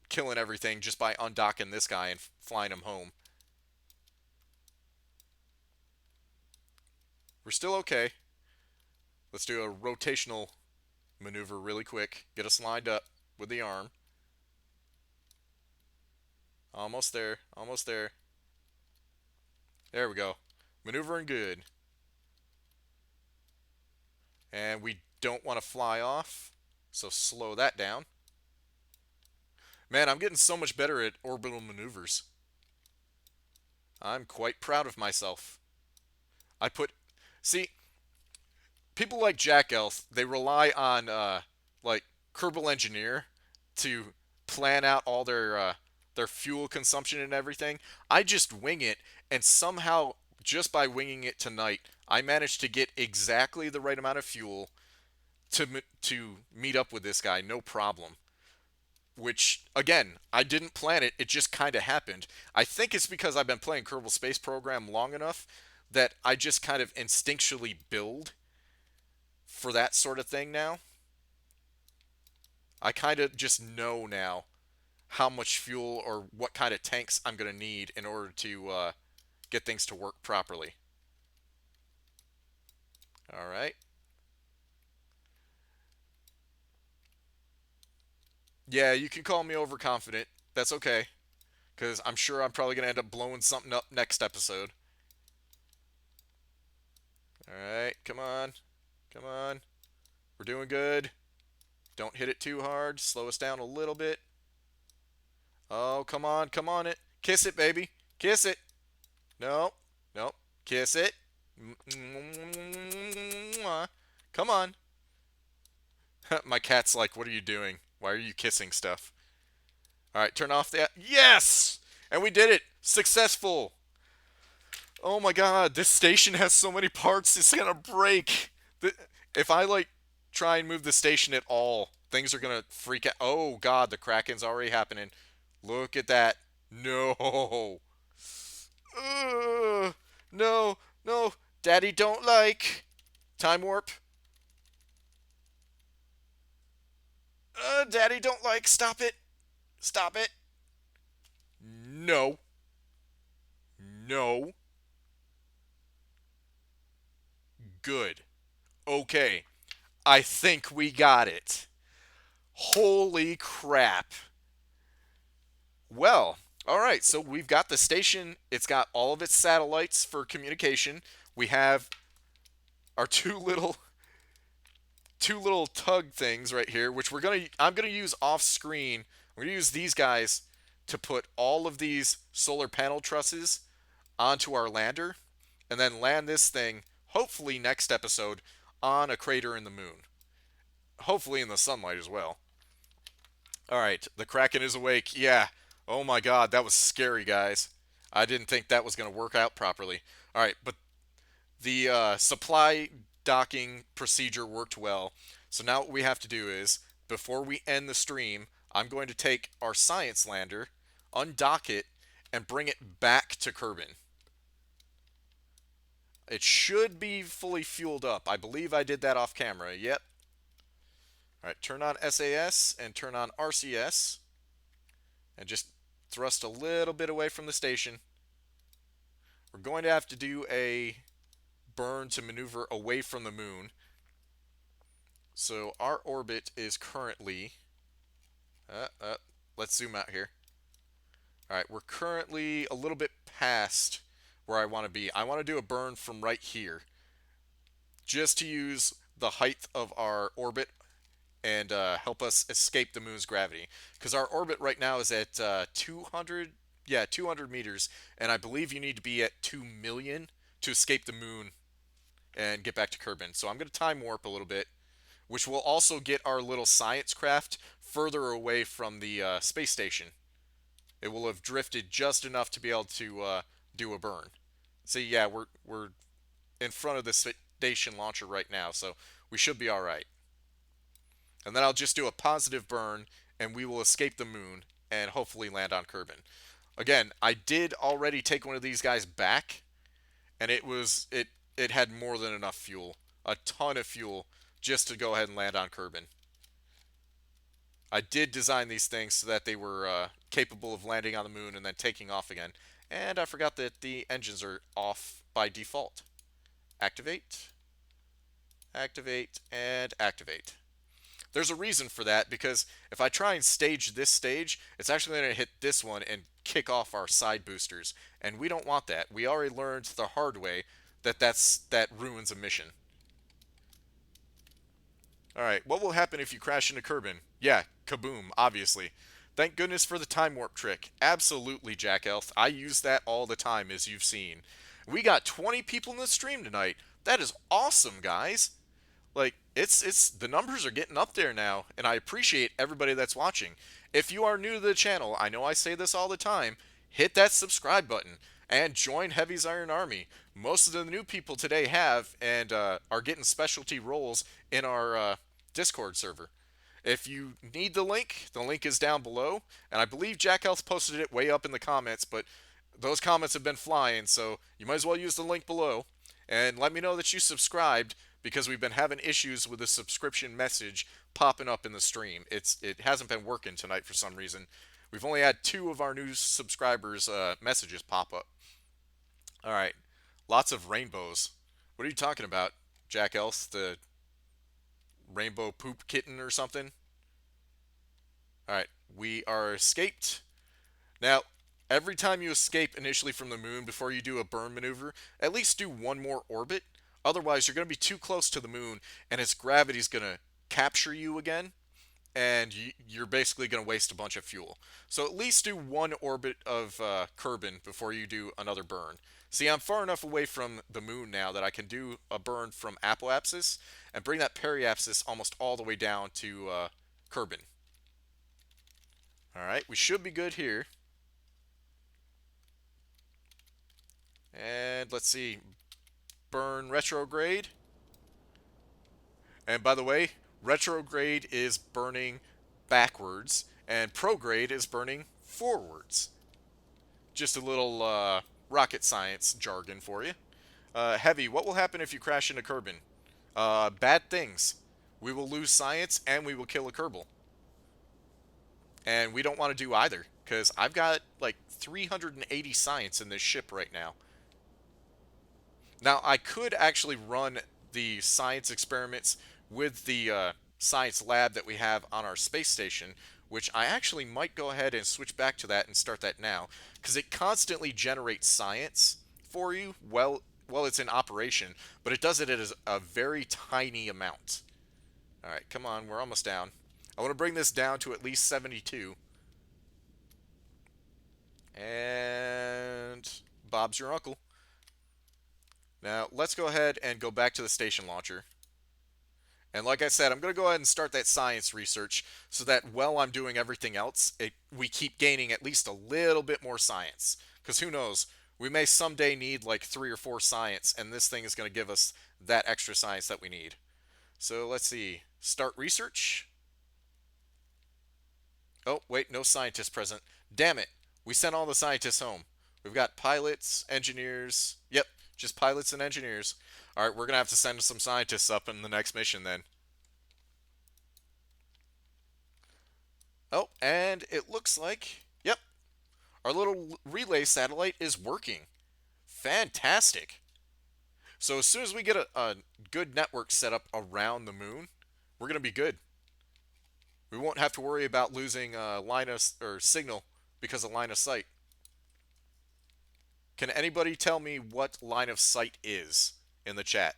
killing everything just by undocking this guy and flying him home. We're still okay. Let's do a rotational maneuver really quick. Get us lined up with the arm. Almost there. Almost there. There we go. Maneuvering good. And we don't want to fly off, so slow that down. Man, I'm getting so much better at orbital maneuvers. I'm quite proud of myself. I put... See, people like Jack Elf, they rely on, like, Kerbal Engineer to plan out all their fuel consumption and everything. I just wing it, and somehow, just by winging it tonight, I managed to get exactly the right amount of fuel to meet up with this guy, no problem. Which, again, I didn't plan it, it just kind of happened. I think it's because I've been playing Kerbal Space Program long enough that I just kind of instinctually build for that sort of thing now. I kind of just know now how much fuel or what kind of tanks I'm going to need in order to get things to work properly. Alright. Yeah, you can call me overconfident. That's okay. Because I'm sure I'm probably going to end up blowing something up next episode. Alright, come on. Come on. We're doing good. Don't hit it too hard. Slow us down a little bit. Oh, come on. Come on it. Kiss it, baby. Kiss it. No. Nope. Kiss it. Come on. My cat's like, what are you doing? Why are you kissing stuff? Alright, turn off that. Yes! And we did it! Successful! Oh my god, this station has so many parts, it's gonna break! If I, like, try and move the station at all, things are gonna freak out. Oh god, the Kraken's already happening. Look at that. No! No, no, Daddy don't like. Time warp. Daddy don't like. Stop it. Stop it. No. No. Good. Okay. I think we got it. Holy crap. Well, alright, so we've got the station. It's got all of its satellites for communication. We have our two little tug things right here, which I'm gonna use off screen. We're gonna use these guys to put all of these solar panel trusses onto our lander, and then land this thing, hopefully next episode, on a crater in the moon. Hopefully in the sunlight as well. Alright, the Kraken is awake. Yeah. Oh my god, that was scary, guys. I didn't think that was going to work out properly. Alright, but the supply docking procedure worked well. So now what we have to do is, before we end the stream, I'm going to take our science lander, undock it, and bring it back to Kerbin. It should be fully fueled up. I believe I did that off camera. Yep. All right, turn on SAS and turn on RCS. And just thrust a little bit away from the station. We're going to have to do a burn to maneuver away from the moon. So our orbit is currently... let's zoom out here. Alright, we're currently a little bit past where I want to be. I want to do a burn from right here, just to use the height of our orbit and help us escape the moon's gravity. Because our orbit right now is at 200, yeah, 200 meters, and I believe you need to be at 2 million to escape the moon and get back to Kerbin. So I'm going to time warp a little bit, which will also get our little science craft further away from the space station. It will have drifted just enough to be able to do a burn. See, yeah, we're in front of the station launcher right now, so we should be all right. And then I'll just do a positive burn, and we will escape the moon and hopefully land on Kerbin. Again, I did already take one of these guys back, and it had more than enough fuel, a ton of fuel, just to go ahead and land on Kerbin. I did design these things so that they were capable of landing on the moon and then taking off again. And I forgot that the engines are off by default. Activate, activate, and activate. There's a reason for that, because if I try and stage this stage, it's actually going to hit this one and kick off our side boosters. And we don't want that. We already learned the hard way that that ruins a mission. Alright, what will happen if you crash into Kerbin? Yeah, kaboom, obviously. Thank goodness for the time warp trick. Absolutely, Jack Elf. I use that all the time, as you've seen. We got 20 people in the stream tonight. That is awesome, guys. Like, it's the numbers are getting up there now, and I appreciate everybody that's watching. If you are new to the channel, I know I say this all the time, hit that subscribe button and join Heavy's Iron Army. Most of the new people today have and are getting specialty roles in our Discord server. If you need the link is down below, and I believe Jack Health posted it way up in the comments, but those comments have been flying, so you might as well use the link below. And let me know that you subscribed, because we've been having issues with the subscription message popping up in the stream. It hasn't been working tonight for some reason. We've only had 2 of our new subscribers' messages pop up. All right, lots of rainbows. What are you talking about, Jack Elf? The rainbow poop kitten or something? All right, we are escaped. Now, every time you escape initially from the moon before you do a burn maneuver, at least do one more orbit. Otherwise, you're going to be too close to the moon, and its gravity's going to capture you again, and you're basically going to waste a bunch of fuel. So at least do one orbit of Kerbin before you do another burn. See, I'm far enough away from the moon now that I can do a burn from apoapsis and bring that periapsis almost all the way down to Kerbin. Alright, we should be good here. And let's see, burn retrograde. And by the way, retrograde is burning backwards, and prograde is burning forwards. Just a little rocket science jargon for you. Heavy, what will happen if you crash into Kerbin? Bad things. We will lose science, and we will kill a Kerbal. And we don't want to do either, because I've got like 380 science in this ship right now. Now, I could actually run the science experiments with the science lab that we have on our space station, which I actually might go ahead and switch back to that and start that now, because it constantly generates science for you while it's in operation, but it does it at a very tiny amount. Alright, come on, we're almost down. I want to bring this down to at least 72. And Bob's your uncle. Now, let's go ahead and go back to the station launcher. And like I said, I'm going to go ahead and start that science research so that while I'm doing everything else, we keep gaining at least a little bit more science. Because who knows, we may someday need like 3 or 4 science, and this thing is going to give us that extra science that we need. So let's see. Start research. Oh, wait, no scientists present. Damn it. We sent all the scientists home. We've got pilots, engineers. Yep, Just pilots and engineers. All right, we're gonna have to send some scientists up in the next mission then. Oh, and it looks like, yep, our little relay satellite is working. Fantastic. So as soon as we get a good network set up around the moon, we're gonna be good. We won't have to worry about losing line of or signal because of line of sight. Can anybody tell me what line of sight is in the chat?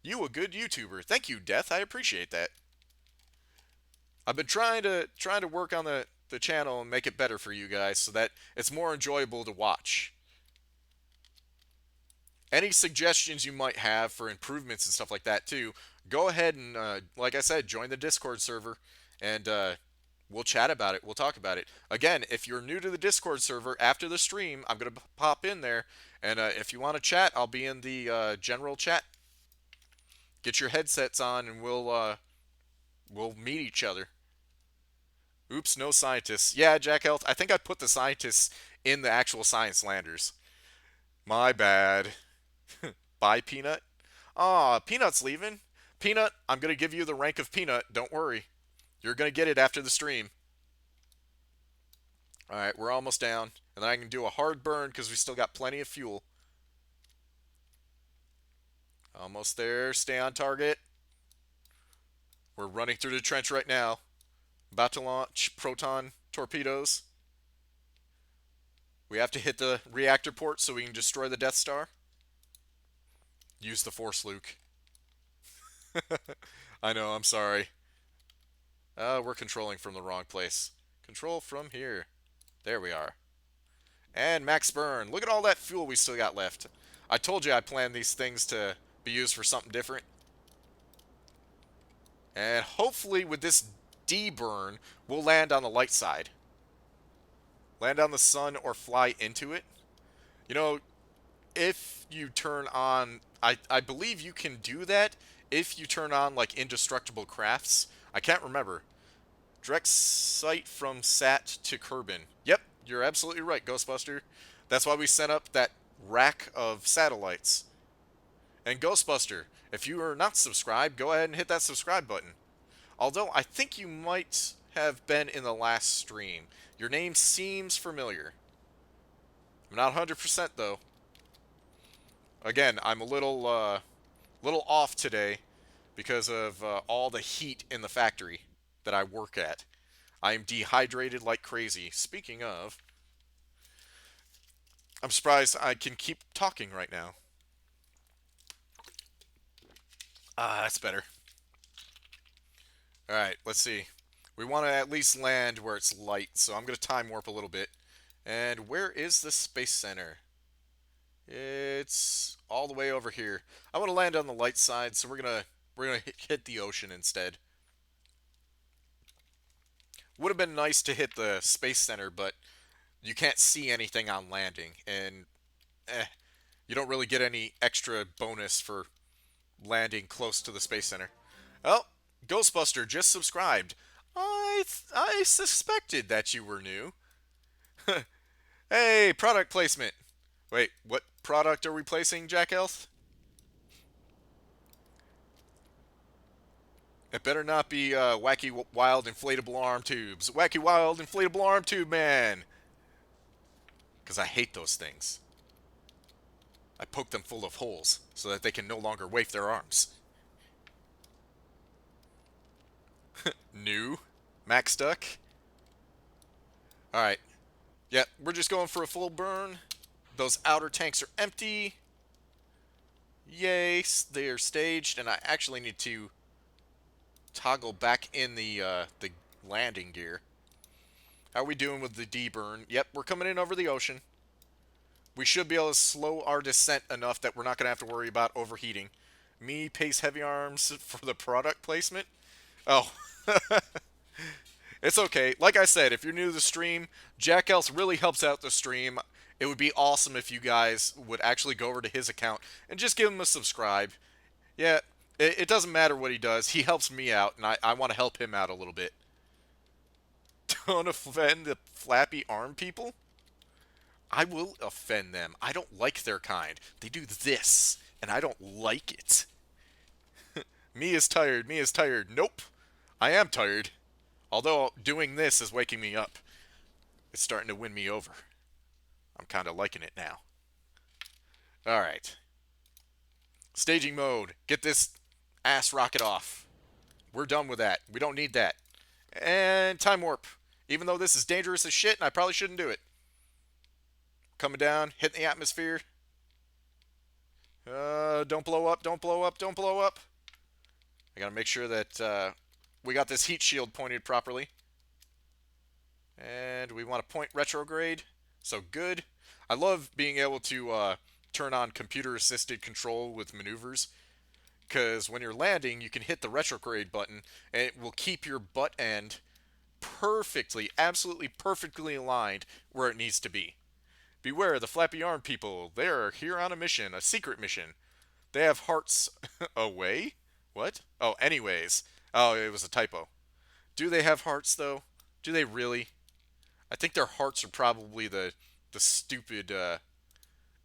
You a good YouTuber. Thank you, Death. I appreciate that. I've been trying to work on the channel and make it better for you guys so that it's more enjoyable to watch. Any suggestions you might have for improvements and stuff like that too, go ahead and like I said, join the Discord server and we'll chat about it. We'll talk about it. Again, if you're new to the Discord server after the stream, I'm gonna pop in there, and if you want to chat, I'll be in the general chat. Get your headsets on, and we'll meet each other. Oops, no scientists. Yeah, Jack Health. I think I put the scientists in the actual science landers. My bad. Bye, Peanut. Aw, Peanut's leaving. Peanut, I'm gonna give you the rank of Peanut. Don't worry. You're gonna get it after the stream. Alright, we're almost down. And then I can do a hard burn because we still got plenty of fuel. Almost there. Stay on target. We're running through the trench right now. About to launch proton torpedoes. We have to hit the reactor port so we can destroy the Death Star. Use the Force, Luke. I know, I'm sorry. We're controlling from the wrong place. Control from here. There we are. And max burn. Look at all that fuel we still got left. I told you I planned these things to be used for something different. And hopefully with this D-burn, we'll land on the light side. Land on the sun or fly into it. You know, if you turn on... I believe you can do that if you turn on, like, indestructible crafts. I can't remember. Direct sight from Sat to Kerbin. Yep, you're absolutely right, Ghostbuster. That's why we sent up that rack of satellites. And Ghostbuster, if you are not subscribed, go ahead and hit that subscribe button. Although, I think you might have been in the last stream. Your name seems familiar. I'm not 100% though. Again, I'm a little off today because of all the heat in the factory that I work at. I'm dehydrated like crazy. Speaking of, I'm surprised I can keep talking right now. Ah, that's better. Alright, let's see. We want to at least land where it's light, so I'm going to time warp a little bit. And where is the Space Center? It's all the way over here. I want to land on the light side, so we're gonna hit the ocean instead. Would have been nice to hit the Space Center, but you can't see anything on landing, and you don't really get any extra bonus for landing close to the Space Center. Oh, Ghostbuster just subscribed. I suspected that you were new. Hey, product placement. Wait, what product are we placing, Jack Elf? It better not be Wacky Wild Inflatable Arm Tubes. Wacky Wild Inflatable Arm Tube Man. Because I hate those things. I poke them full of holes so that they can no longer waif their arms. New. Max Duck. Alright. Yeah, we're just going for a full burn. Those outer tanks are empty. Yay, they are staged, and I actually need to toggle back in the landing gear. How are we doing with the D-burn? Yep, we're coming in over the ocean. We should be able to slow our descent enough that we're not going to have to worry about overheating. Me pays heavy arms for the product placement? Oh. It's okay. Like I said, if you're new to the stream, Jack Else really helps out the stream. It would be awesome if you guys would actually go over to his account and just give him a subscribe. Yeah, it doesn't matter what he does. He helps me out, and I want to help him out a little bit. Don't offend the flappy arm people? I will offend them. I don't like their kind. They do this, and I don't like it. Me is tired. Me is tired. Nope. I am tired. Although doing this is waking me up. It's starting to win me over. I'm kind of liking it now. Alright. Staging mode. Get this ass rocket off. We're done with that. We don't need that. And time warp. Even though this is dangerous as shit and I probably shouldn't do it. Coming down, hitting the atmosphere. Don't blow up, don't blow up, don't blow up. I gotta make sure that we got this heat shield pointed properly. And we want to point retrograde. So good. I love being able to turn on computer-assisted control with maneuvers. Because when you're landing, you can hit the retrograde button, and it will keep your butt end perfectly, absolutely perfectly aligned where it needs to be. Beware the flappy arm people. They are here on a mission, a secret mission. They have hearts away? What? Oh, anyways. Oh, it was a typo. Do they have hearts, though? Do they really? I think their hearts are probably the stupid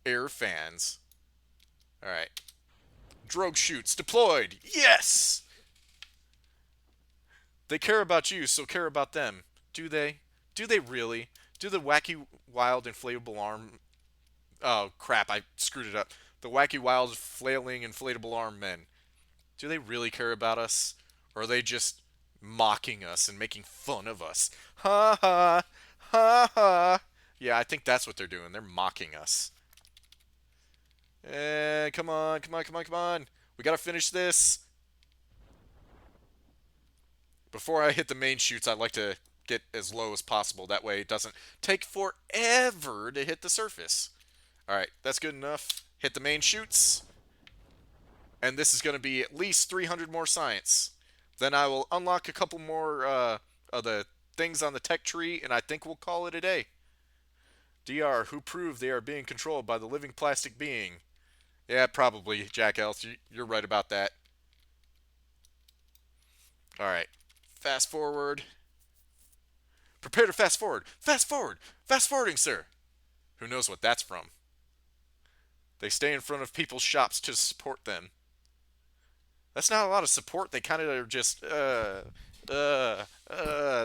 air fans. Alright. Drogue shoots deployed! Yes! They care about you, so care about them. Do they? Do they really? Do the wacky, wild, inflatable arm... Oh, crap, I screwed it up. The wacky, wild, flailing, inflatable arm men. Do they really care about us? Or are they just mocking us and making fun of us? Ha ha! Ha ha! Yeah, I think that's what they're doing. They're mocking us. And come on, come on, come on, come on. We gotta finish this. Before I hit the main chutes, I like to get as low as possible. That way it doesn't take forever to hit the surface. Alright, that's good enough. Hit the main chutes. And this is going to be at least 300 more science. Then I will unlock a couple more of the things on the tech tree, and I think we'll call it a day. DR, who proved they are being controlled by the living plastic being. Yeah, probably, Jack Elf. You're right about that. Alright. Fast forward. Prepare to fast forward. Fast forward. Fast forwarding, sir. Who knows what that's from? They stay in front of people's shops to support them. That's not a lot of support. They kind of are just, that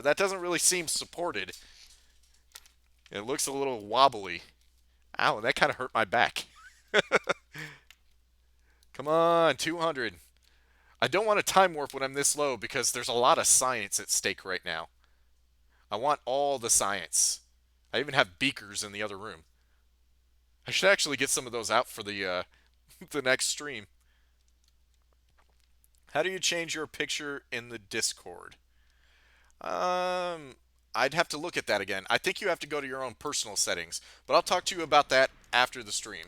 doesn't really seem supported. It looks a little wobbly. Ow, that kind of hurt my back. Come on, 200. I don't want to time warp when I'm this low because there's a lot of science at stake right now. I want all the science. I even have beakers in the other room. I should actually get some of those out for the the next stream. How do you change your picture in the Discord? I'd have to look at that again. I think you have to go to your own personal settings, but I'll talk to you about that after the stream.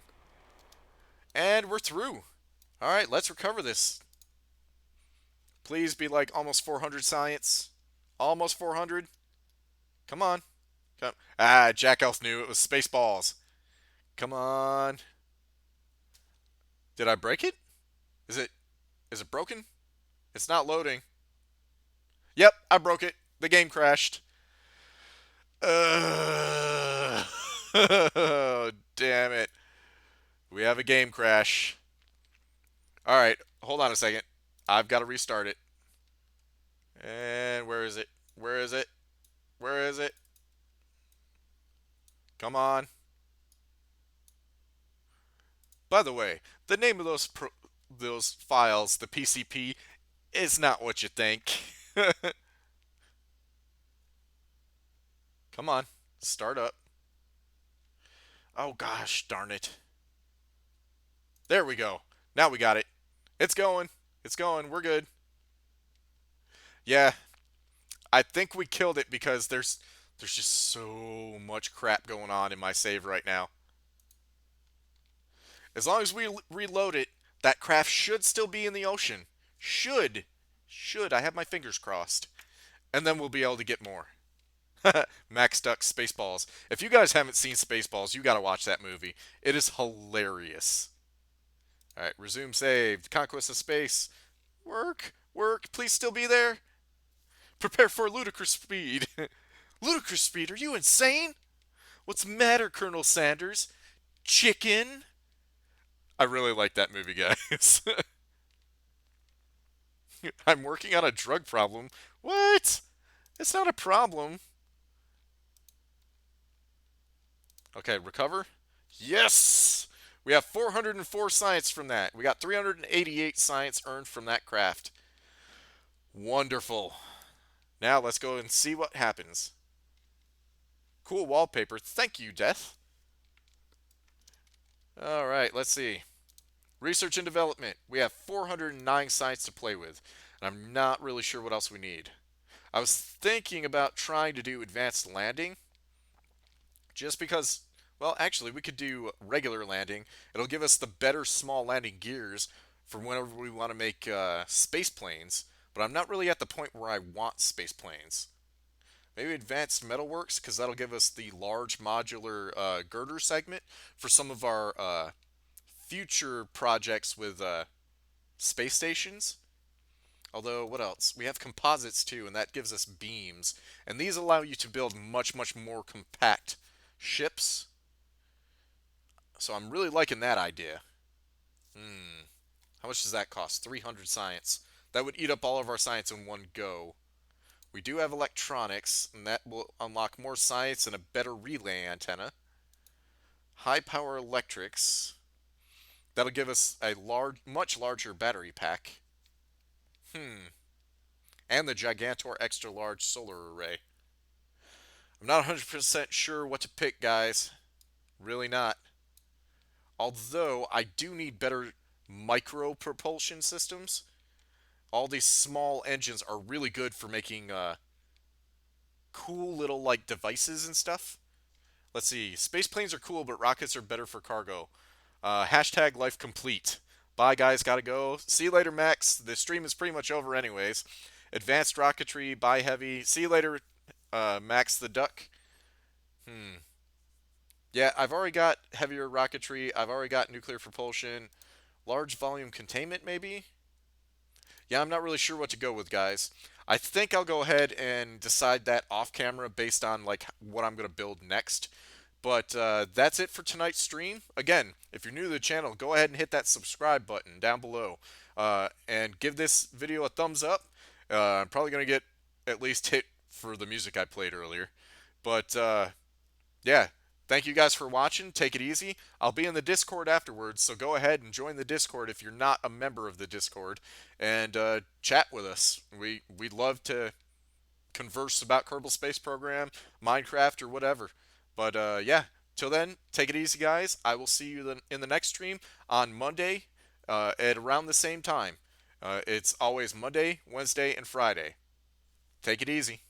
And we're through. All right, let's recover this. Please be like almost 400 science. Almost 400. Come on. Come. Ah, Jack Elf knew it was Spaceballs. Come on. Did I break it? Is it broken? It's not loading. Yep, I broke it. The game crashed. Oh, damn it. We have a game crash. Alright, hold on a second. I've got to restart it. And where is it? Where is it? Where is it? Come on. By the way, the name of those files, the PCP, is not what you think. Come on. Start up. Oh gosh, darn it. There we go. Now we got it. It's going. It's going. We're good. Yeah. I think we killed it because there's just so much crap going on in my save right now. As long as we reload it, that craft should still be in the ocean. Should. Should. I have my fingers crossed. And then we'll be able to get more. Max Duck Spaceballs. If you guys haven't seen Spaceballs, you gotta watch that movie. It is hilarious. Alright, resume save. Conquest of space. Work. Work. Please still be there. Prepare for ludicrous speed. Ludicrous speed? Are you insane? What's the matter, Colonel Sanders? Chicken? I really like that movie, guys. I'm working on a drug problem. What? It's not a problem. Okay, recover. Yes! We have 404 science from that. We got 388 science earned from that craft. Wonderful. Now let's go and see what happens. Cool wallpaper. Thank you, Death. Alright, let's see. Research and development. We have 409 science to play with. And I'm not really sure what else we need. I was thinking about trying to do advanced landing. Just because, well, actually, we could do regular landing. It'll give us the better small landing gears for whenever we want to make space planes. But I'm not really at the point where I want space planes. Maybe advanced metalworks, because that'll give us the large modular girder segment for some of our future projects with space stations. Although, what else? We have composites too, and that gives us beams. And these allow you to build much, much more compact ships. So I'm really liking that idea. Hmm. How much does that cost? 300 science. That would eat up all of our science in one go. We do have electronics, and that will unlock more science and a better relay antenna. High power electrics. That'll give us a much larger battery pack. Hmm. And the Gigantor extra large solar array. I'm not 100% sure what to pick, guys. Really not. Although, I do need better micro propulsion systems. All these small engines are really good for making cool little like devices and stuff. Let's see. Space planes are cool, but rockets are better for cargo. Hashtag life complete. Bye, guys. Gotta go. See you later, Max. The stream is pretty much over, anyways. Advanced rocketry. Bye, heavy. See you later, Max the duck. Hmm. Yeah, I've already got heavier rocketry. I've already got nuclear propulsion. Large volume containment, maybe? Yeah, I'm not really sure what to go with, guys. I think I'll go ahead and decide that off camera based on like what I'm going to build next. But that's it for tonight's stream. Again, if you're new to the channel, go ahead and hit that subscribe button down below. And give this video a thumbs up. I'm probably going to get at least hit for the music I played earlier. But yeah, thank you guys for watching. Take it easy. I'll be in the Discord afterwards, so go ahead and join the Discord if you're not a member of the Discord, and chat with us. We'd love to converse about Kerbal Space Program, Minecraft, or whatever. But yeah, till then, take it easy, guys. I will see you in the next stream on Monday at around the same time. It's always Monday, Wednesday, and Friday. Take it easy.